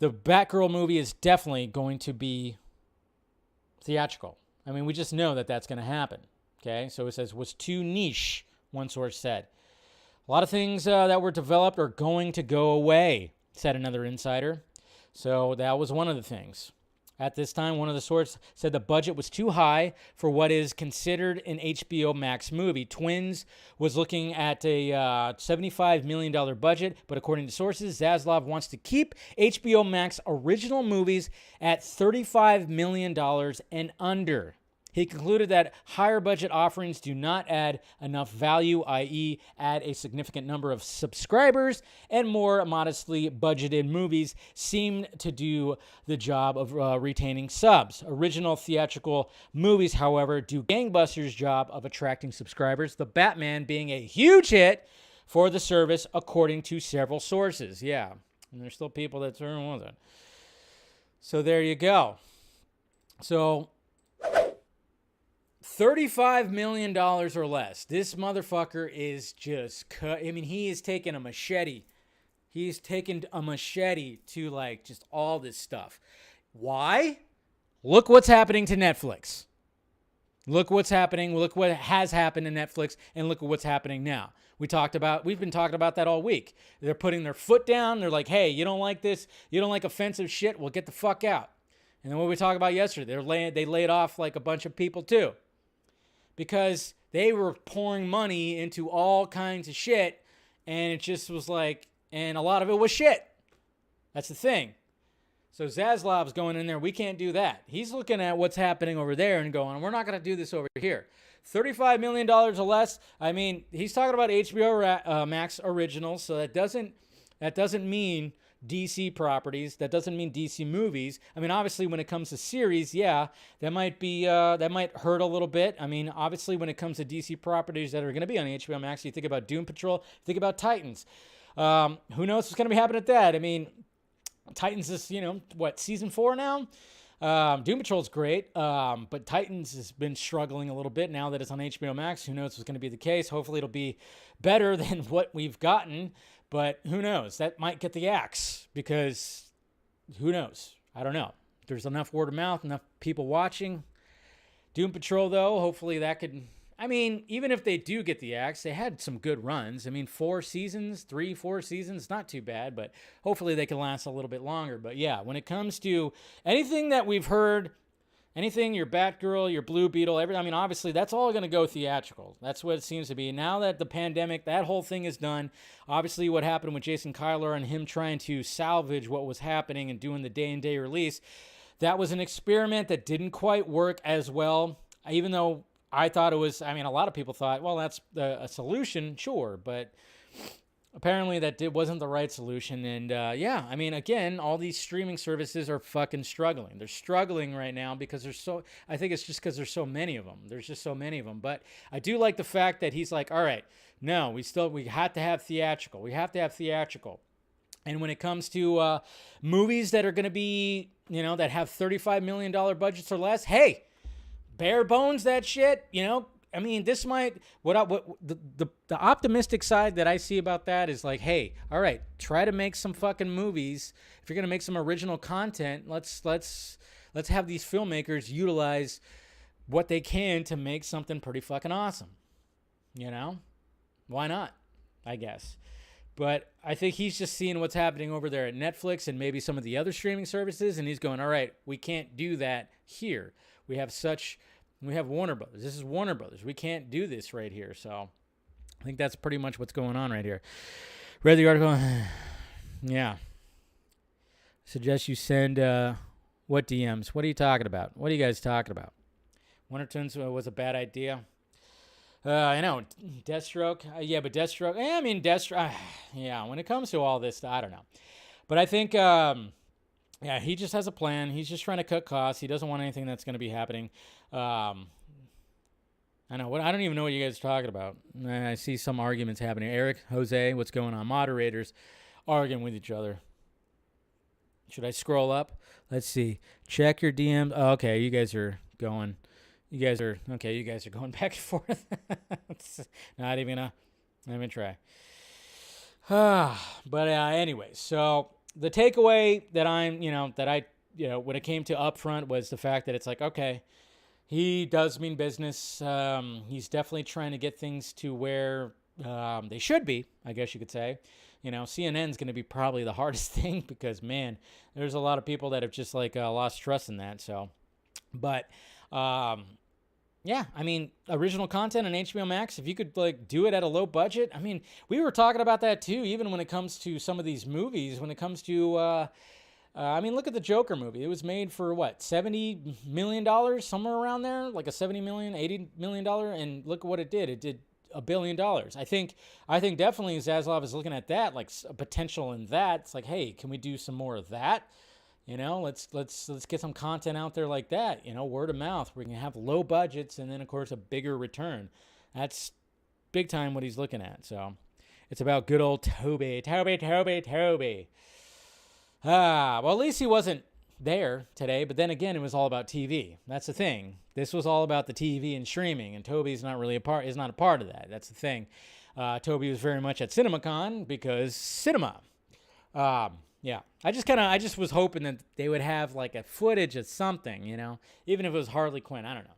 S2: Batgirl movie is definitely going to be theatrical. I mean, we just know that that's going to happen. Okay, so it says was too niche one source said. A lot of things that were developed are going to go away, said another insider. So that was one of the things. At this time, one of the sources said the budget was too high for what is considered an HBO Max movie. Twins was looking at a $75 million budget, but according to sources, Zaslav wants to keep HBO Max original movies at $35 million and under. He concluded that higher budget offerings do not add enough value, i.e., add a significant number of subscribers, and more modestly budgeted movies seem to do the job of retaining subs. Original theatrical movies, however, do gangbusters job of attracting subscribers, The Batman being a huge hit for the service, according to several sources. Yeah, and there's still people that turn with it. So there you go. So $35 million or less. This motherfucker is just cut. I mean, he is taking a machete. He's taken a machete to like just all this stuff. Why? Look what's happening to Netflix. Look what's happening. Look what has happened to Netflix, and look at what's happening now. We've been talking about that all week. They're putting their foot down. They're like, hey, you don't like this? You don't like offensive shit? Well, get the fuck out. And then what we talked about yesterday, they laid off like a bunch of people too. Because they were pouring money into all kinds of shit, and it just was like, and a lot of it was shit. That's the thing. So Zaslav's going in there, we can't do that. He's looking at what's happening over there and going, we're not going to do this over here. $35 million or less. I mean, he's talking about HBO Max originals, so that doesn't mean DC properties. That doesn't mean DC movies. I mean, obviously, when it comes to series, yeah, that might hurt a little bit. I mean, obviously, when it comes to DC properties that are going to be on HBO Max, you think about Doom Patrol, think about Titans. Who knows what's going to be happening at that? I mean, Titans is, season 4 now? Doom Patrol's great, but Titans has been struggling a little bit now that it's on HBO Max. Who knows what's going to be the case? Hopefully, it'll be better than what we've gotten. But who knows? That might get the axe because who knows? I don't know. There's enough word of mouth, enough people watching. Doom Patrol, though, hopefully that could... I mean, even if they do get the axe, they had some good runs. I mean, 4 seasons, not too bad, but hopefully they can last a little bit longer. But yeah, when it comes to anything that we've heard, anything, your Batgirl, your Blue Beetle, obviously that's all going to go theatrical. That's what it seems to be. Now that the pandemic, that whole thing is done, obviously what happened with Jason Kyler and him trying to salvage what was happening and doing the day-and-day release, that was an experiment that didn't quite work as well, even though I thought it was, a lot of people thought, well, that's a solution, sure, but apparently that wasn't the right solution. And again, all these streaming services are fucking struggling. They're struggling right now because I think it's just because there's so many of them. There's just so many of them. But I do like the fact that he's like, all right, no, we have to have theatrical. We have to have theatrical. And when it comes to movies that are going to be, that have $35 million budgets or less, hey, bare bones that shit, this might, the optimistic side that I see about that is like, hey, all right, try to make some fucking movies. If you're going to make some original content, let's have these filmmakers utilize what they can to make something pretty fucking awesome. Why not? I guess. But I think he's just seeing what's happening over there at Netflix and maybe some of the other streaming services, and he's going, all right, we can't do that here. We have Warner Brothers. This is Warner Brothers. We can't do this right here. So I think that's pretty much what's going on right here. Read the article. Yeah. Suggest you send what DMs? What are you talking about? What are you guys talking about? Wonder Twins was a bad idea. I know. Deathstroke. Yeah, but Deathstroke. Deathstroke. Yeah, when it comes to all this, I don't know. But I think... yeah, he just has a plan. He's just trying to cut costs. He doesn't want anything that's going to be happening. I know. I don't even know what you guys are talking about. I see some arguments happening. Eric, Jose, what's going on? Moderators arguing with each other. Should I scroll up? Let's see. Check your DMs. Oh, okay, you guys are going back and forth. Not even gonna. Let me try. But anyway, so the takeaway that when it came to Upfront was the fact that it's like, okay, he does mean business. He's definitely trying to get things to where they should be, I guess you could say. You know, CNN's going to be probably the hardest thing because, man, there's a lot of people that have just like lost trust in that. So, but yeah, I mean, original content on HBO Max, if you could like do it at a low budget. I mean, we were talking about that too, even when it comes to some of these movies, when it comes to, I mean, look at the Joker movie. It was made for what, $70 million, somewhere around there, like a $70 million, $80 million. And look at what it did. It did $1 billion. I think definitely Zaslav is looking at that, like a potential in that. It's like, hey, can we do some more of that? You know, let's get some content out there like that. You know, word of mouth. We can have low budgets and then, of course, a bigger return. That's big time what he's looking at. So it's about good old Toby. Well, at least he wasn't there today. But then again, it was all about TV. That's the thing. This was all about the TV and streaming, and Toby's not really is not a part of that. That's the thing. Toby was very much at CinemaCon because cinema. Yeah, I just was hoping that they would have like a footage of something, you know, even if it was Harley Quinn. I don't know.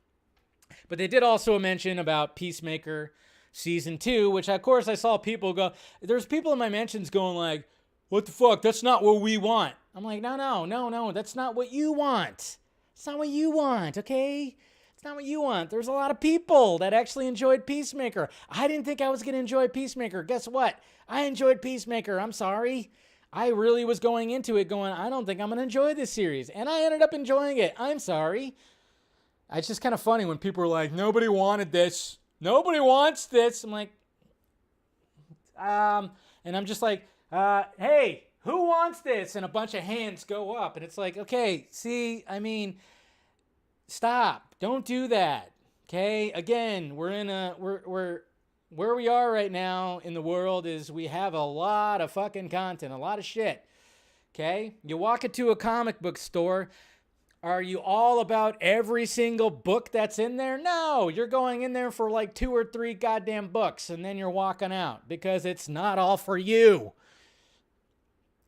S2: But they did also mention about Peacemaker season 2, which of course I saw people go. There's people in my mentions going like, "What the fuck? That's not what we want." I'm like, no, that's not what you want. It's not what you want, okay? It's not what you want. There's a lot of people that actually enjoyed Peacemaker. I didn't think I was gonna enjoy Peacemaker. Guess what? I enjoyed Peacemaker. I'm sorry. I really was going into it going, I don't think I'm going to enjoy this series. And I ended up enjoying it. I'm sorry. It's just kind of funny when people are like, nobody wanted this. Nobody wants this. I'm like, and I'm just like, hey, who wants this? And a bunch of hands go up. And it's like, okay, see, I mean, stop. Don't do that. Okay? Again, where we are right now in the world is we have a lot of fucking content, a lot of shit, okay? You walk into a comic book store, are you all about every single book that's in there? No, you're going in there for like 2 or 3 goddamn books, and then you're walking out because it's not all for you.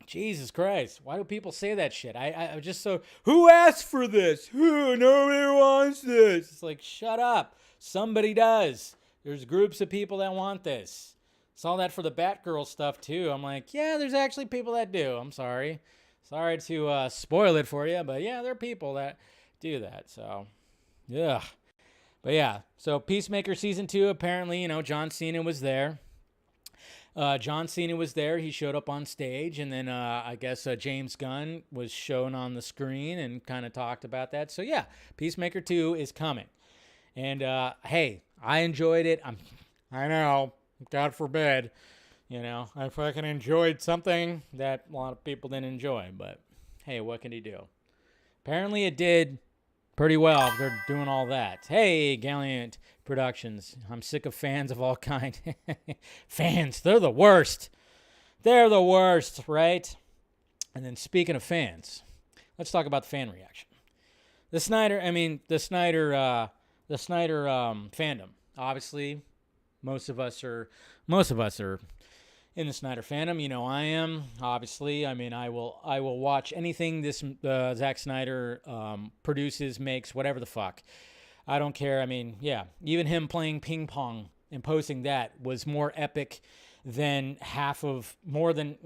S2: Jesus Christ, why do people say that shit? I'm just so, who asked for this? Who? Nobody wants this. It's like, shut up. Somebody does. There's groups of people that want this. Saw that for the Batgirl stuff, too. I'm like, yeah, there's actually people that do. I'm sorry. Sorry to spoil it for you, but yeah, there are people that do that. So, yeah. But yeah, so Peacemaker Season 2, apparently, you know, John Cena was there. He showed up on stage, and then I guess James Gunn was shown on the screen and kind of talked about that. So, yeah, Peacemaker 2 is coming. And, hey, I enjoyed it. I know, God forbid, you know, I fucking enjoyed something that a lot of people didn't enjoy. But, hey, what can you do? Apparently it did pretty well. They're doing all that. Hey, Gallant Productions. I'm sick of fans of all kinds. Fans, they're the worst. They're the worst, right? And then speaking of fans, let's talk about the fan reaction. The Snyder fandom. Obviously, most of us are in the Snyder fandom. You know, I am. Obviously, I mean, I will watch anything this Zack Snyder produces, makes, whatever the fuck. I don't care. I mean, yeah, even him playing ping pong and posting that was more epic than more than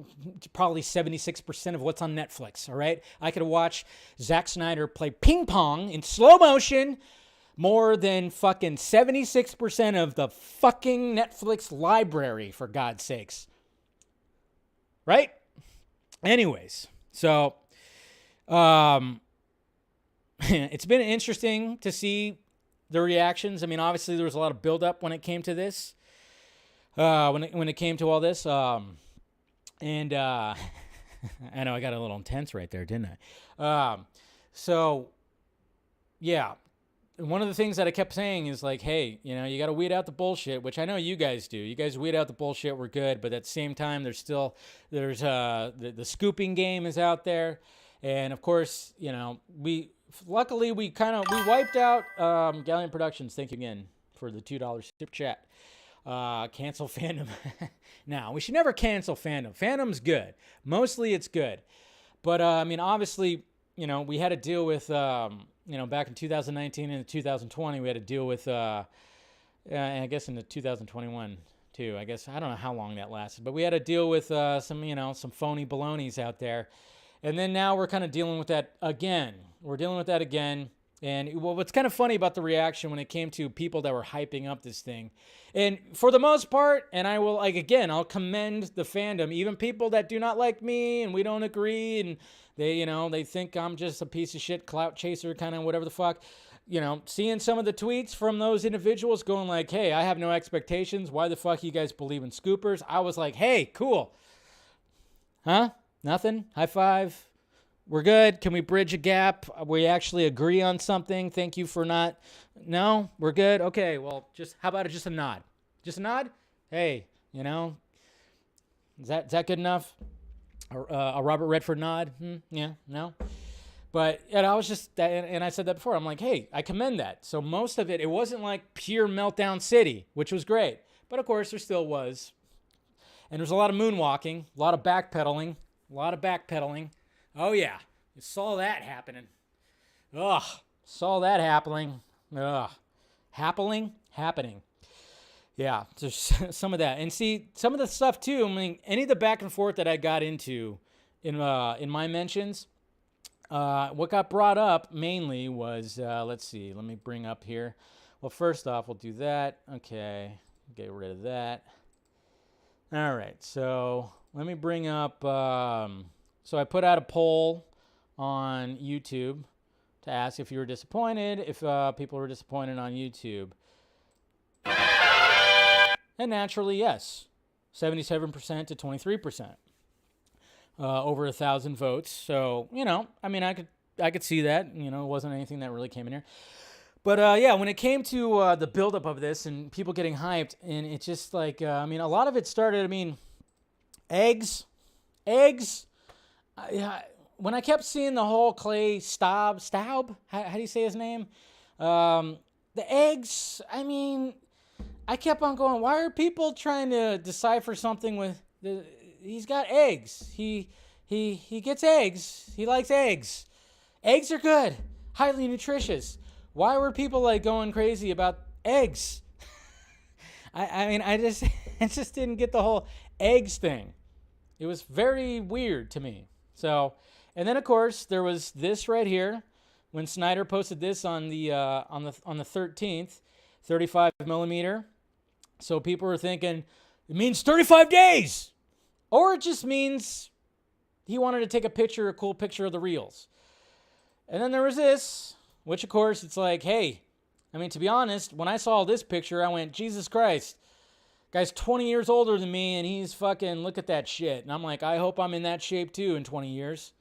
S2: probably 76% of what's on Netflix. All right, I could watch Zack Snyder play ping pong in slow motion more than fucking 76% of the fucking Netflix library, for God's sakes. Right? Anyways, so it's been interesting to see the reactions. I mean, obviously there was a lot of buildup when it came to this. When it came to all this. And I know I got a little intense right there, didn't I? So, yeah. One of the things that I kept saying is like, hey, you know, you got to weed out the bullshit, which I know you guys do. You guys weed out the bullshit, we're good. But at the same time, there's the scooping game is out there. And of course, you know, we wiped out Gallant Productions. Thank you again for the $2 super chat. Cancel fandom. Now, we should never cancel fandom. Fandom's good. Mostly it's good. But, I mean, obviously, we had to deal with, back in 2019 and 2020, we had to deal with, I guess in the 2021 too. I guess I don't know how long that lasted, but we had to deal with some phony balonies out there, and then now we're kind of dealing with that again. And what's kind of funny about the reaction when it came to people that were hyping up this thing, and for the most part, and I will I'll commend the fandom, even people that do not like me and we don't agree, and they think I'm just a piece of shit clout chaser, kind of whatever the fuck. Seeing some of the tweets from those individuals going like, hey, I have no expectations. Why the fuck you guys believe in scoopers? I was like, hey, cool. Huh? Nothing? High five? We're good? Can we bridge a gap? We actually agree on something? Thank you for not... No? We're good? Okay, well, how about just a nod? Just a nod? Hey, is that good enough? A Robert Redford nod? Yeah? No? But I was just, and I said that before, I'm like, hey, I commend that. So most of it wasn't like pure meltdown city, which was great. But of course, there still was. And there's a lot of moonwalking, a lot of backpedaling. Oh, yeah. You saw that happening. Ugh. Saw that happening. Ugh. Happening. Yeah, there's some of that. And see, some of the stuff, too, any of the back and forth that I got into in my mentions, what got brought up mainly was, let's see, let me bring up here. Well, first off, we'll do that. Okay, get rid of that. All right, so let me bring up, so I put out a poll on YouTube to ask if you were disappointed, if people were disappointed on YouTube. And naturally, yes, 77% to 23%. Over 1,000 votes. So, I could see that. It wasn't anything that really came in here. But, when it came to the buildup of this and people getting hyped, and it's just like, a lot of it started, eggs. When I kept seeing the whole Clay Staub, how do you say his name? The eggs, I kept on going, why are people trying to decipher something with he's got eggs. He gets eggs. He likes eggs. Eggs are good. Highly nutritious. Why were people going crazy about eggs? I just didn't get the whole eggs thing. It was very weird to me. So, and then of course there was this right here when Snyder posted this on the 13th, 35 millimeter. So people were thinking it means 35 days. Or it just means he wanted to take a cool picture of the reels. And then there was this, which of course it's like, hey, to be honest, when I saw this picture, I went, Jesus Christ, guy's 20 years older than me and he's fucking, look at that shit. And I'm like, I hope I'm in that shape too in 20 years.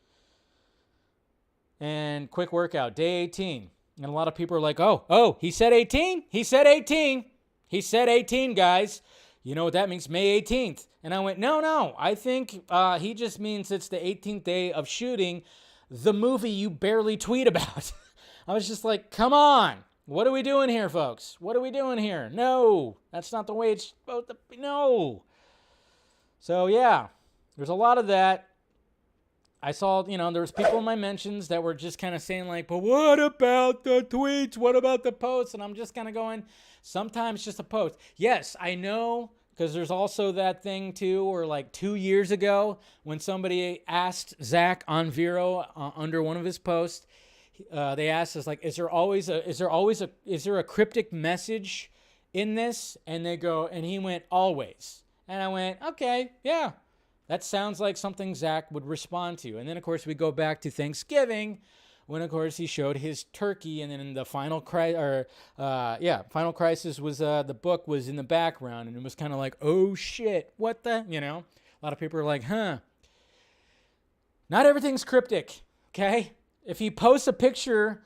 S2: And quick workout, day 18. And a lot of people are like, oh, he said 18? He said 18. He said 18, guys. You know what that means? May 18th. And I went, no. I think he just means it's the 18th day of shooting the movie you barely tweet about. I was just like, come on. What are we doing here, folks? What are we doing here? No, that's not the way it's supposed to be. No. So, yeah, there's a lot of that. I saw, there was people in my mentions that were just kind of saying like, but what about the tweets? What about the posts? And I'm just kind of going, sometimes just a post. Yes, I know, because there's also that thing too, or like 2 years ago when somebody asked Zach on Vero under one of his posts, they asked us like, is there a cryptic message in this? And they go, and he went, always. And I went, okay, yeah. That sounds like something Zach would respond to. And then, of course, we go back to Thanksgiving when, of course, he showed his turkey. And then in the Final Crisis was, the book was in the background. And it was kind of like, oh, shit, what the, A lot of people are like, huh. Not everything's cryptic, okay? If he posts a picture,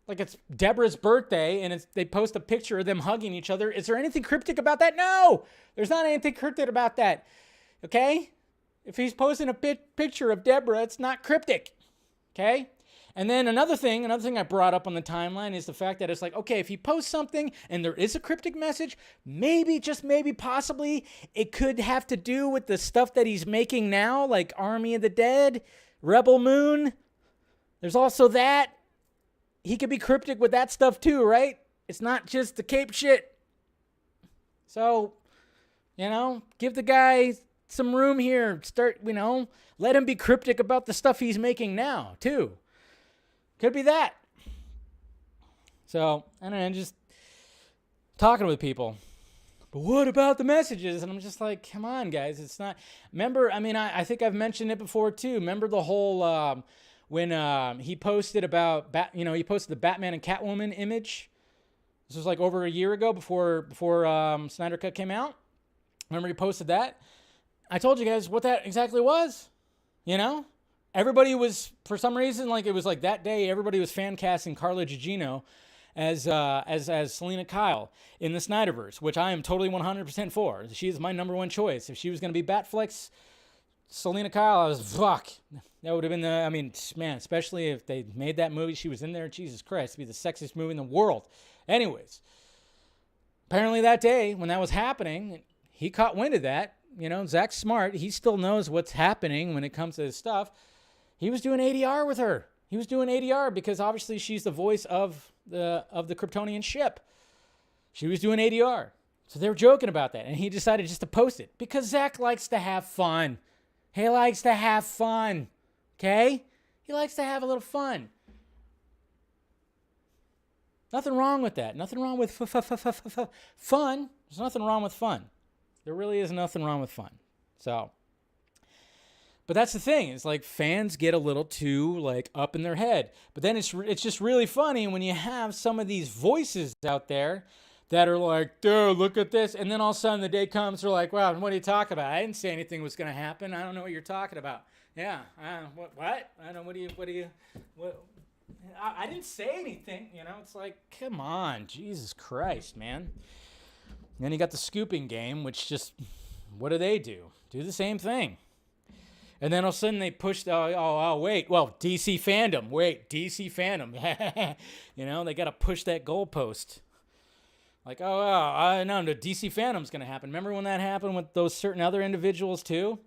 S2: like it's Deborah's birthday, and they post a picture of them hugging each other, is there anything cryptic about that? No! There's not anything cryptic about that. Okay? If he's posting a picture of Deborah, it's not cryptic. Okay? And then another thing I brought up on the timeline is the fact that it's like, okay, if he posts something and there is a cryptic message, maybe, just maybe, possibly, it could have to do with the stuff that he's making now, like Army of the Dead, Rebel Moon. There's also that. He could be cryptic with that stuff too, right? It's not just the cape shit. So, give the guy some room here. Let him be cryptic about the stuff he's making now too. Could be that. So, I don't know, just talking with people. But what about the messages? And I'm just like, come on, guys. It's not. Remember, I think I've mentioned it before too. Remember the whole when he posted about he posted the Batman and Catwoman image. This was like over a year ago before Snyder Cut came out. Remember he posted that? I told you guys what that exactly was. Everybody was, for some reason, like it was like that day, everybody was fan casting Carla Gugino as Selena Kyle in the Snyderverse, which I am totally 100% for. She is my number one choice. If she was going to be Batflex, Selena Kyle, I was, fuck. That would have been especially if they made that movie, she was in there, Jesus Christ, it'd be the sexiest movie in the world. Anyways, apparently that day when that was happening, he caught wind of that. Zach's smart. He still knows what's happening when it comes to this stuff. He was doing ADR with her. He was doing ADR because obviously she's the voice of the Kryptonian ship. She was doing ADR. So they were joking about that. And he decided just to post it because Zach likes to have fun. He likes to have fun. Okay? He likes to have a little fun. Nothing wrong with that. Nothing wrong with fun. There's nothing wrong with fun. There really is nothing wrong with fun. So, but that's the thing. It's like fans get a little too like up in their head. But then it's just really funny when you have some of these voices out there that are like, dude, look at this. And then all of a sudden the day comes, they're like, wow, what are you talking about? I didn't say anything was going to happen. I don't know what you're talking about. Yeah. What? I don't know. I didn't say anything. It's like, come on. Jesus Christ, man. And then you got the scooping game, which just, what do? Do the same thing. And then all of a sudden they pushed, wait, well, DC fandom. They got to push that goalpost. Like, no, the DC fandom's going to happen. Remember when that happened with those certain other individuals too?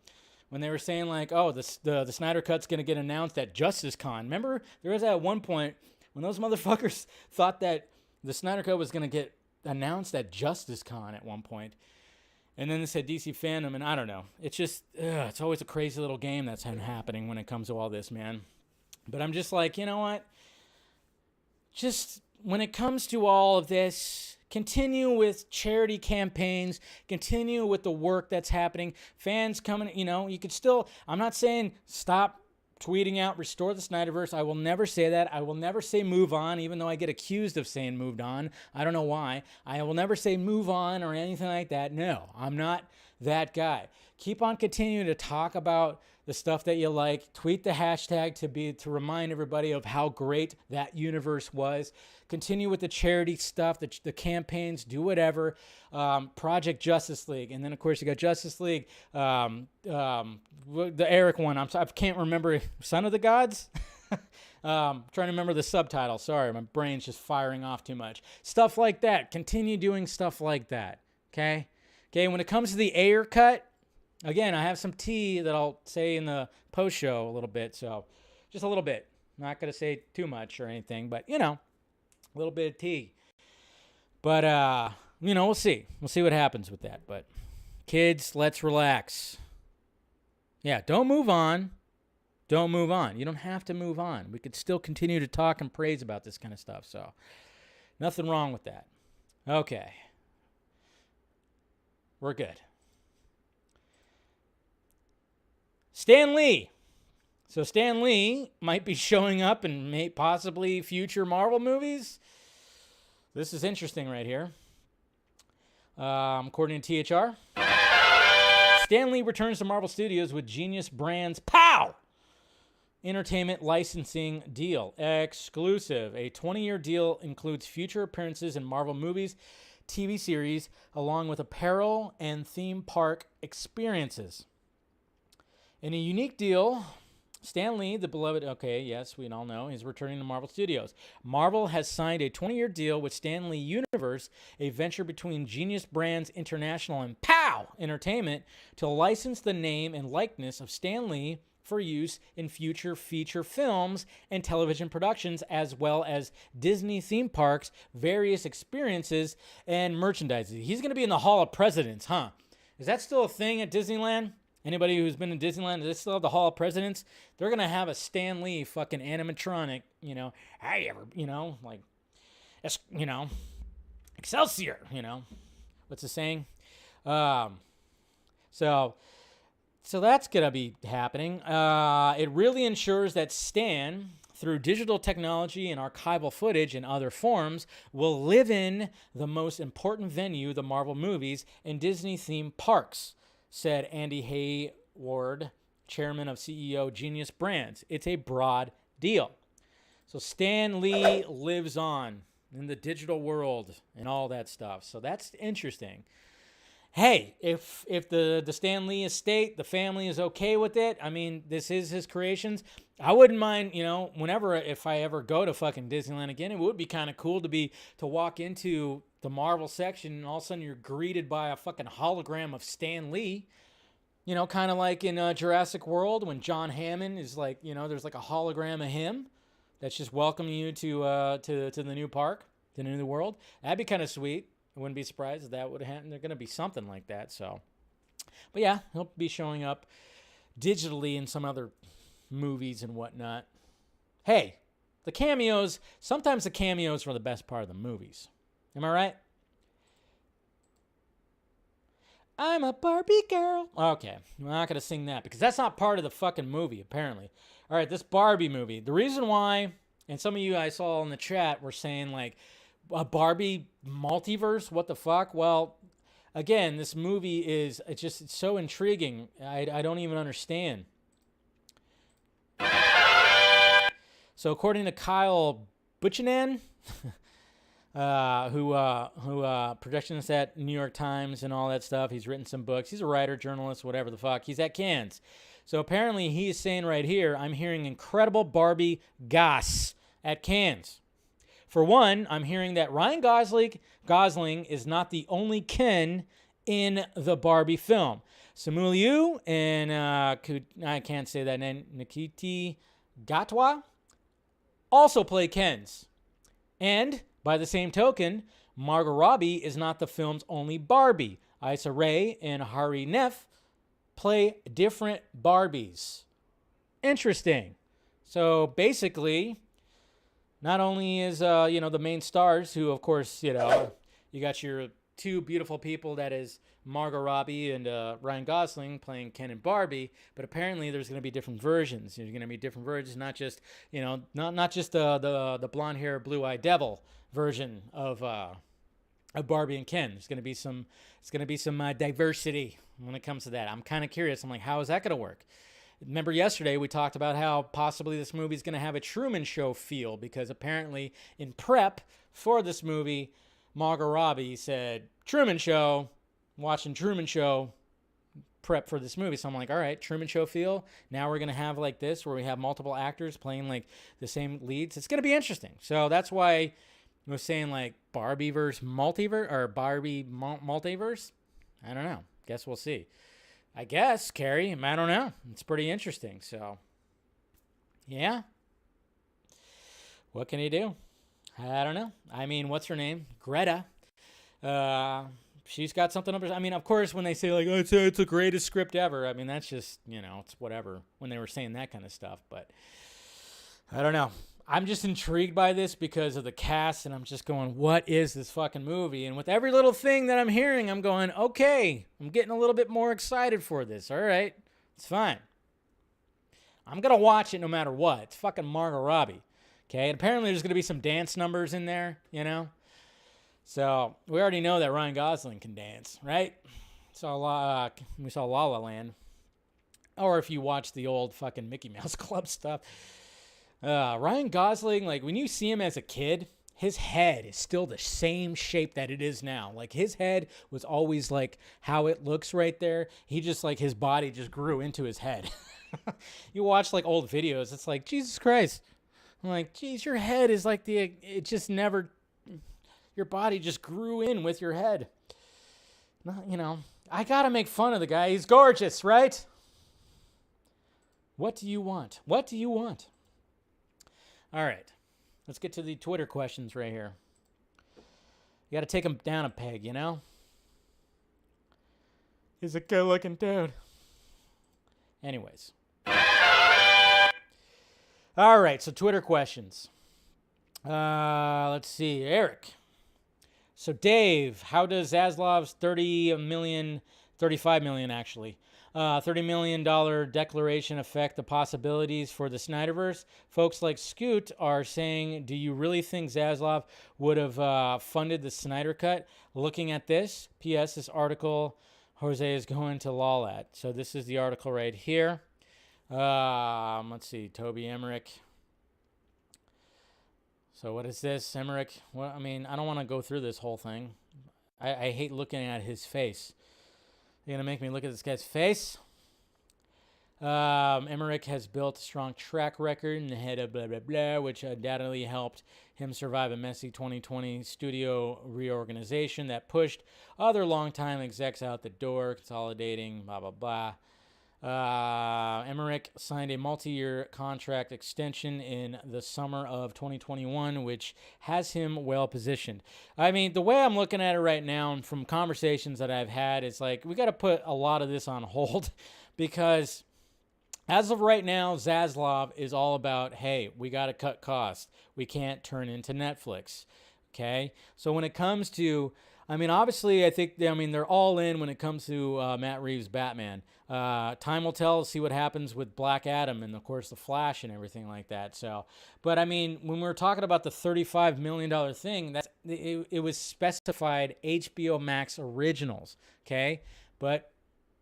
S2: When they were saying like, the Snyder Cut's going to get announced at Justice Con. Remember, there was at one point when those motherfuckers thought that the Snyder Cut was going to get announced at Justice Con at one point. And then they said DC fandom, and I don't know. It's just, it's always a crazy little game that's happening when it comes to all this, man. But I'm just like, you know what? Just when it comes to all of this, continue with charity campaigns, continue with the work that's happening. Fans coming, you could still, I'm not saying stop tweeting out, restore the Snyderverse. I will never say that. I will never say move on, even though I get accused of saying moved on. I don't know why. I will never say move on or anything like that. No, I'm not that guy. Keep on continuing to talk about the stuff that you like. Tweet the hashtag to remind everybody of how great that universe was. Continue with the charity stuff, the campaigns, do whatever. Project Justice League. And then, of course, you got Justice League, the Eric one. I can't remember. Son of the Gods? Trying to remember the subtitle. Sorry, my brain's just firing off too much. Stuff like that. Continue doing stuff like that. Okay? Okay, when it comes to the Ayer cut, again, I have some tea that I'll say in the post show a little bit. So just a little bit. I'm not going to say too much or anything, but, a little bit of tea. But, we'll see. We'll see what happens with that. But kids, let's relax. Yeah, don't move on. Don't move on. You don't have to move on. We could still continue to talk and praise about this kind of stuff. So nothing wrong with that. Okay. We're good. Stan Lee. So Stan Lee might be showing up in possibly future Marvel movies. This is interesting right here. According to THR, Stan Lee returns to Marvel Studios with Genius Brands POW! Entertainment licensing deal. Exclusive. A 20-year deal includes future appearances in Marvel movies, TV series, along with apparel and theme park experiences. In a unique deal, Stan Lee, the beloved, okay, yes, we all know, he's returning to Marvel Studios. Marvel has signed a 20-year deal with Stan Lee Universe, a venture between Genius Brands International and POW! Entertainment, to license the name and likeness of Stan Lee for use in future feature films and television productions, as well as Disney theme parks, various experiences, and merchandise. He's going to be in the Hall of Presidents, huh? Is that still a thing at Disneyland? Anybody who's been in Disneyland, does they still have the Hall of Presidents? They're going to have a Stan Lee fucking animatronic, hey, like, Excelsior, What's the saying? So that's going to be happening. It really ensures that Stan, through digital technology and archival footage and other forms, will live in the most important venue, the Marvel movies, and Disney theme parks, said Andy Hayward, chairman of CEO Genius Brands. It's a broad deal. So Stan Lee lives on in the digital world and all that stuff. So that's interesting. Hey, if the Stan Lee estate, the family is okay with it, I mean, this is his creations, I wouldn't mind, if I ever go to fucking Disneyland again, it would be kind of cool to walk into the Marvel section and all of a sudden you're greeted by a fucking hologram of Stan Lee. Kind of like in Jurassic World when John Hammond is like, there's like a hologram of him that's just welcoming you to the new park, to the new world. That'd be kind of sweet. I wouldn't be surprised if that would happen. There's going to be something like that. So, but yeah, he'll be showing up digitally in some other movies and whatnot. Hey, sometimes the cameos are the best part of the movies. Am I right? I'm a Barbie girl. Okay, I'm not going to sing that because that's not part of the fucking movie, apparently. All right, this Barbie movie. The reason why, and some of you I saw in the chat were saying like, a Barbie multiverse? What the fuck? Well, again, this movie it's so intriguing. I don't even understand. So according to Kyle Buchanan, who projectionist at New York Times and all that stuff, he's written some books. He's a writer, journalist, whatever the fuck. He's at Cannes. So apparently he is saying right here, I'm hearing incredible Barbie goss at Cannes. For one, I'm hearing that Ryan Gosling is not the only Ken in the Barbie film. Samuel Yu and I can't say that name, Nikiti Gatwa also play Kens. And by the same token, Margot Robbie is not the film's only Barbie. Issa Rae and Hari Nef play different Barbies. Interesting. So basically, not only is, the main stars, who, of course, you got your two beautiful people, that is Margot Robbie and Ryan Gosling playing Ken and Barbie, but apparently there's going to be different versions. There's going to be different versions, not just, not just the blonde hair, blue-eyed devil version of Barbie and Ken. It's going to be some diversity when it comes to that. I'm kind of curious. I'm like, how is that going to work? Remember yesterday we talked about how possibly this movie is going to have a Truman Show feel, because apparently in prep for this movie, Margot Robbie said, Truman Show, watching Truman Show, prep for this movie. So I'm like, all right, Truman Show feel. Now we're going to have like this where we have multiple actors playing like the same leads. It's going to be interesting. So that's why I was saying like Barbie versus multiverse, or Barbie multiverse. I don't know. Guess we'll see. I guess, Carrie, I don't know. It's pretty interesting. So, yeah. What can you do? I don't know. I mean, what's her name? Greta. She's got something up. I mean, of course, when they say, like, oh, it's the greatest script ever, I mean, that's just, it's whatever when they were saying that kind of stuff. But I don't know. I'm just intrigued by this because of the cast, and I'm just going, what is this fucking movie? And with every little thing that I'm hearing, I'm going, okay, I'm getting a little bit more excited for this. All right, it's fine. I'm going to watch it no matter what. It's fucking Margot Robbie, okay? And apparently there's going to be some dance numbers in there, So we already know that Ryan Gosling can dance, right? We saw La La Land. Or if you watch the old fucking Mickey Mouse Club stuff. Ryan Gosling, like when you see him as a kid, his head is still the same shape that it is now. Like his head was always like how it looks right there. He just like his body just grew into his head. You watch like old videos, it's like, Jesus Christ. I'm like, geez, your head is like it just never, your body just grew in with your head. I gotta make fun of the guy. He's gorgeous, right? What do you want? What do you want? All right. Let's get to the Twitter questions right here. You got to take them down a peg, you know? He's a good-looking dude. Anyways. All right, so Twitter questions. Let's see. Eric. So, Dave, how does Zaslav's $35 million actually, $30 million declaration affect the possibilities for the Snyderverse? Folks like Scoot are saying, do you really think Zaslav would have funded the Snyder Cut? Looking at this, P.S., this article Jose is going to lol at. So this is the article right here. Let's see, Toby Emmerich. So what is this, Emmerich? Well, I mean, I don't want to go through this whole thing. I hate looking at his face. You're going to make me look at this guy's face? Emmerich has built a strong track record in the head of blah, blah, blah, which undoubtedly helped him survive a messy 2020 studio reorganization that pushed other longtime execs out the door, consolidating, blah, blah, blah. Emmerich signed a multi-year contract extension in the summer of 2021, which has him well positioned. I mean, the way I'm looking at it right now, and from conversations that I've had, it's like we got to put a lot of this on hold because as of right now, Zaslav is all about, hey, we got to cut costs. We can't turn into Netflix. Okay? So when it comes to, I mean, obviously, they're all in when it comes to Matt Reeves' Batman. Time will tell, see what happens with Black Adam and, of course, The Flash and everything like that. So, but, I mean, when we're talking about the $35 million thing, it was specified HBO Max originals, okay?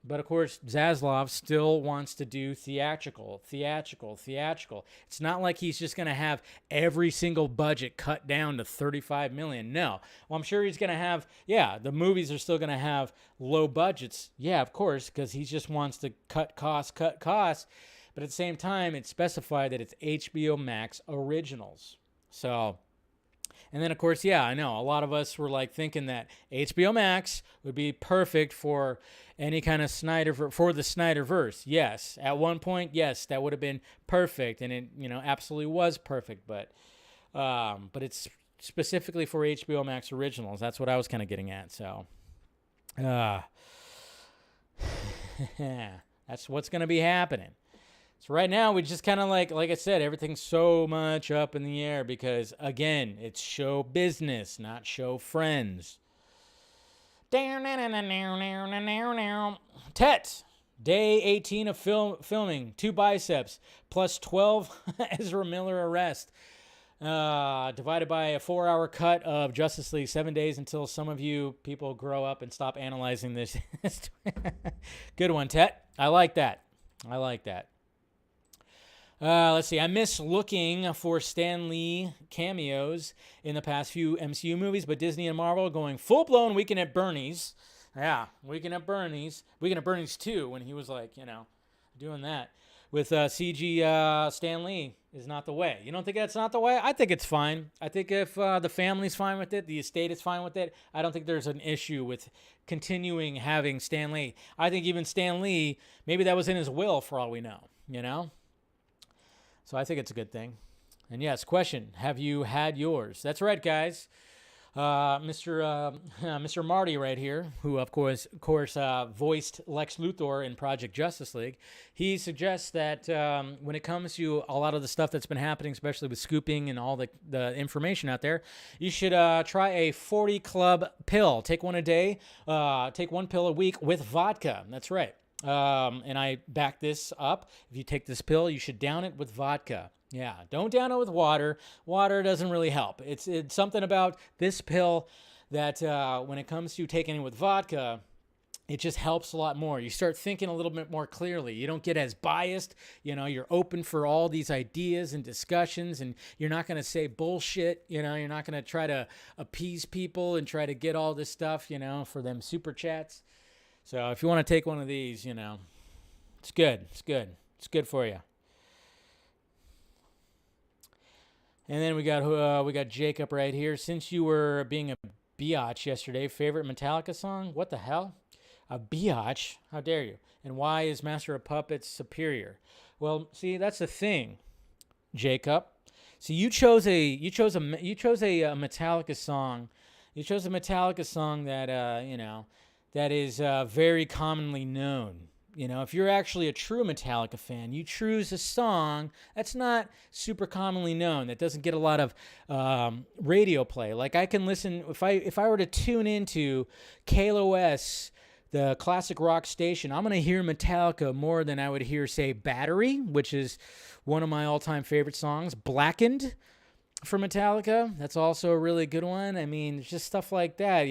S2: But of course, Zaslav still wants to do theatrical. It's not like he's just going to have every single budget cut down to $35 million. No. Well, I'm sure he's going to have, the movies are still going to have low budgets. Yeah, of course, because he just wants to cut costs. But at the same time, it's specified that it's HBO Max originals. So, and then, of course, I know a lot of us were like thinking that HBO Max would be perfect for any kind of for the Snyderverse. Yes, at one point, yes, that would have been perfect, and it absolutely was perfect. But it's specifically for HBO Max originals. That's what I was kind of getting at. So, that's what's going to be happening. So right now, we just kind of like I said, everything's so much up in the air because, again, it's show business, not show friends. Tet, day 18 of filming, 2 biceps, plus 12 Ezra Miller arrest. Divided by a 4-hour cut of Justice League, 7 days until some of you people grow up and stop analyzing this. Good one, Tet. I like that. Let's see. I miss looking for Stan Lee cameos in the past few MCU movies, but Disney and Marvel are going full-blown Weekend at Bernie's. Yeah, Weekend at Bernie's. Weekend at Bernie's 2, when he was like, doing that. With CG Stan Lee is not the way. You don't think that's not the way? I think it's fine. I think if the family's fine with it, the estate is fine with it, I don't think there's an issue with continuing having Stan Lee. I think even Stan Lee, maybe that was in his will for all we know, So I think it's a good thing. And yes, question, have you had yours? That's right, guys. Mr. Marty right here, who of course voiced Lex Luthor in Project Justice League, he suggests that when it comes to a lot of the stuff that's been happening, especially with scooping and all the information out there, you should try a 40 Club pill. Take one a day. Take 1 pill a week with vodka. That's right. And I back this up. If you take this pill, you should down it with vodka. Yeah, don't down it with water. Water doesn't really help. It's something about this pill that when it comes to taking it with vodka, it just helps a lot more. You start thinking a little bit more clearly. You don't get as biased. You're open for all these ideas and discussions, and you're not going to say bullshit. You're not going to try to appease people and try to get all this stuff, for them super chats. So if you want to take one of these, it's good. It's good. It's good for you. And then we got Jacob right here. Since you were being a biatch yesterday, favorite Metallica song? What the hell? A biatch? How dare you? And why is Master of Puppets superior? Well, see, that's the thing, Jacob. See, you chose a Metallica song. You chose a Metallica song that that is very commonly known. If you're actually a true Metallica fan, you choose a song that's not super commonly known, that doesn't get a lot of radio play. Like I can listen, if I were to tune into KLOS, the classic rock station, I'm going to hear Metallica more than I would hear, say, Battery, which is one of my all-time favorite songs. Blackened for Metallica, that's also a really good one. I mean, it's just stuff like that,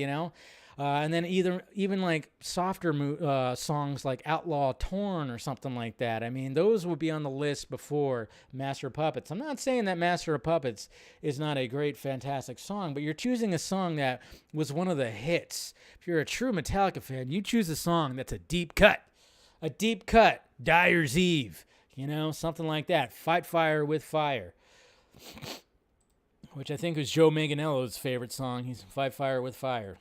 S2: and then even like softer songs like Outlaw Torn or something like that. I mean, those would be on the list before Master of Puppets. I'm not saying that Master of Puppets is not a great, fantastic song, but you're choosing a song that was one of the hits. If you're a true Metallica fan, you choose a song that's a deep cut. Dyer's Eve, something like that. Fight Fire with Fire, which I think was Joe Manganiello's favorite song. He's Fight Fire with Fire.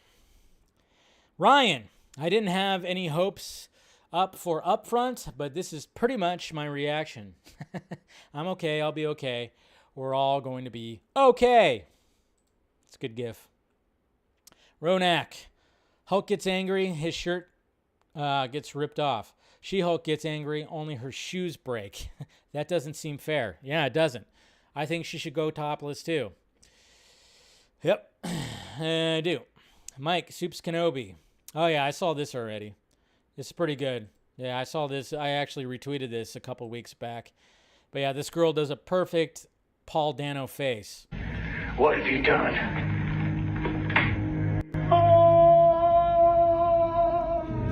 S2: Ryan, I didn't have any hopes up for Upfront, but this is pretty much my reaction. I'm okay. I'll be okay. We're all going to be okay. It's a good gif. Ronak. Hulk gets angry. His shirt gets ripped off. She-Hulk gets angry. Only her shoes break. That doesn't seem fair. Yeah, it doesn't. I think she should go topless too. Yep, I do. Mike, Soups Kenobi. Oh, yeah, I saw this already. This is pretty good. Yeah, I saw this. I actually retweeted this a couple weeks back. But yeah, this girl does a perfect Paul Dano face.
S6: What have you done?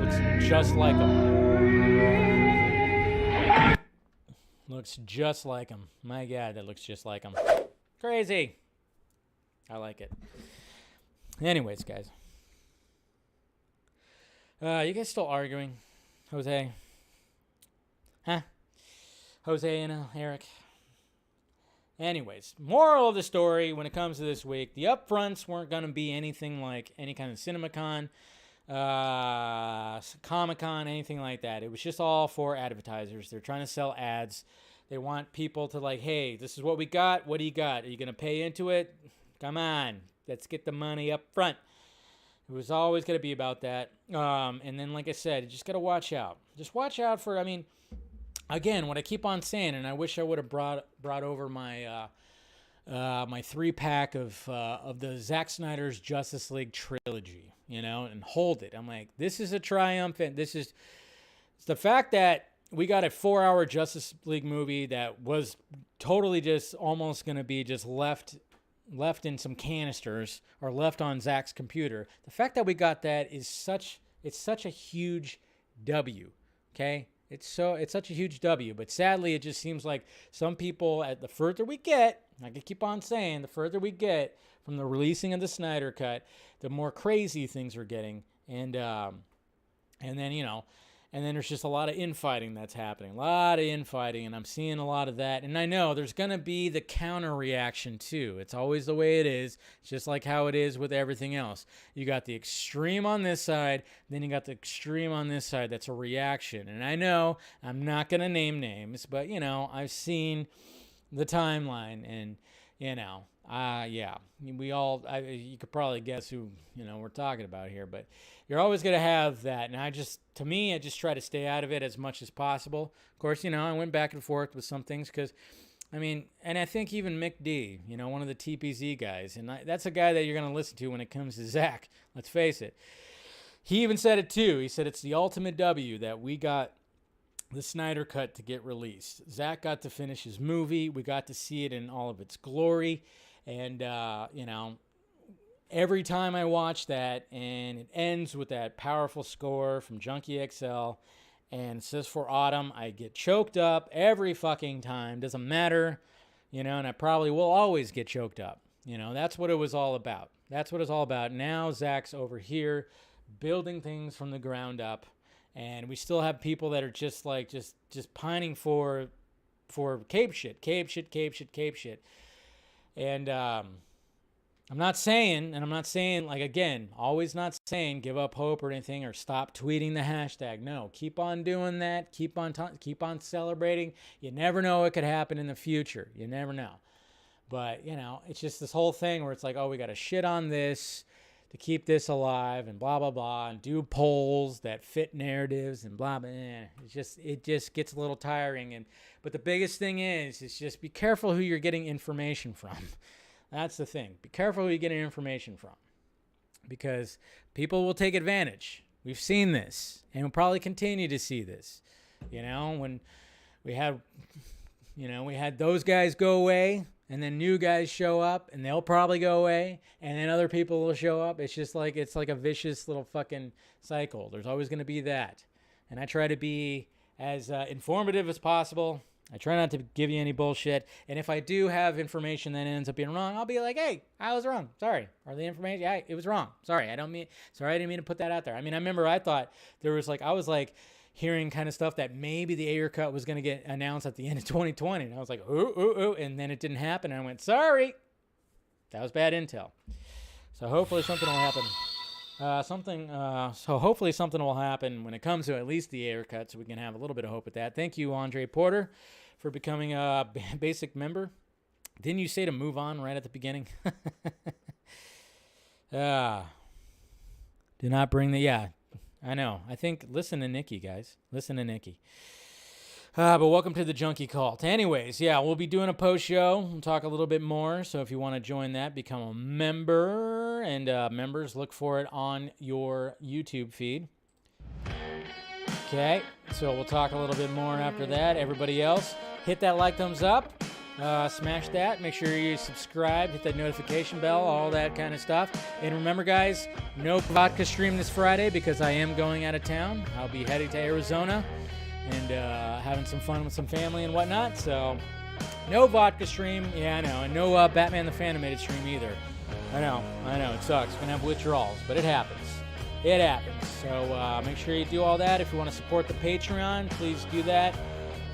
S2: Looks just like him. Looks just like him. My God, that looks just like him. Crazy. I like it. Anyways, guys. You guys still arguing? Jose? Huh? Jose and Eric? Anyways, moral of the story when it comes to this week, the upfronts weren't going to be anything like any kind of CinemaCon, Comic-Con, anything like that. It was just all for advertisers. They're trying to sell ads. They want people to like, hey, this is what we got. What do you got? Are you going to pay into it? Come on. Let's get the money up front. It was always going to be about that. And then, like I said, you just got to watch out. Just watch out for, again, what I keep on saying, and I wish I would have brought over my my 3-pack of the Zack Snyder's Justice League trilogy, and hold it. I'm like, this is a triumphant. This is the fact that we got a 4-hour Justice League movie that was totally just almost going to be just left in some canisters or left on Zach's computer. The fact that we got that is such a huge W. Okay? It's such a huge W, but sadly it just seems like some people, at the further we get, I can keep on saying, the further we get from the releasing of the Snyder Cut, the more crazy things are getting, and then there's just a lot of infighting that's happening. A lot of infighting, and I'm seeing a lot of that. And I know there's going to be the counter reaction, too. It's always the way it is. It's just like how it is with everything else. You got the extreme on this side, then you got the extreme on this side. That's a reaction. And I know I'm not going to name names, but, I've seen the timeline, and, yeah. You could probably guess who, we're talking about here, but you're always going to have that. And I just try to stay out of it as much as possible. Of course, I went back and forth with some things because, and I think even Mick D, one of the TPZ guys, and that's a guy that you're going to listen to when it comes to Zach. Let's face it. He even said it too. He said it's the ultimate W that we got the Snyder Cut to get released. Zach got to finish his movie. We got to see it in all of its glory. And, every time I watch that and it ends with that powerful score from Junkee XL and it says for autumn, I get choked up every fucking time. Doesn't matter, and I probably will always get choked up. That's what it was all about. That's what it's all about. Now Zach's over here building things from the ground up, and we still have people that are just pining for cape shit. And, I'm not saying, like, again, always not saying give up hope or anything or stop tweeting the hashtag. No, keep on doing that. Keep on celebrating. You never know what could happen in the future. You never know. But, you know, it's just this whole thing where it's like, oh, we got to shit on this to keep this alive and blah, blah, blah, and do polls that fit narratives and blah, blah. It just gets a little tiring. But the biggest thing is just be careful who you're getting information from. That's the thing. Be careful who you're getting information from, because people will take advantage. We've seen this, and we'll probably continue to see this. You know, when we had those guys go away, and then new guys show up, and they'll probably go away, and then other people will show up. It's like a vicious little fucking cycle. There's always going to be that. And I try to be as informative as possible. I try not to give you any bullshit. And if I do have information that ends up being wrong, I'll be like, hey, I was wrong. Sorry. Or the information, yeah, it was wrong. Sorry, I didn't mean to put that out there. I mean, I remember I thought there was I was hearing kind of stuff that maybe the Ayer cut was going to get announced at the end of 2020. And I was like, ooh. And then it didn't happen. And I went, sorry. That was bad intel. So hopefully something will happen. So hopefully something will happen when it comes to at least the Ayer cut, so we can have a little bit of hope with that. Thank you, Andre Porter, for becoming a basic member. Didn't you say to move on right at the beginning? Do not bring the, yeah, I know. I think, listen to Nikki, guys. Listen to Nikki. But welcome to the Junkee cult. Anyways, yeah, we'll be doing a post show. We'll talk a little bit more. So if you want to join that, become a member. And members, look for it on your YouTube feed. Okay, so we'll talk a little bit more after that. Everybody else, hit that like, thumbs up. Smash that. Make sure you subscribe. Hit that notification bell. All that kind of stuff. And remember, guys, no vodka stream this Friday because I am going out of town. I'll be heading to Arizona and having some fun with some family and whatnot. So, no vodka stream. Yeah, I know. And no Batman the Fanimated stream either. I know. It sucks. We're going to have withdrawals, but it happens. It happens. So, make sure you do all that. If you want to support the Patreon, please do that.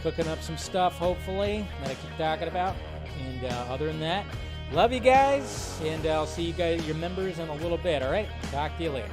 S2: Cooking up some stuff, hopefully, that I keep talking about. And other than that, love you guys. And I'll see you guys, your members, in a little bit, all right? Talk to you later.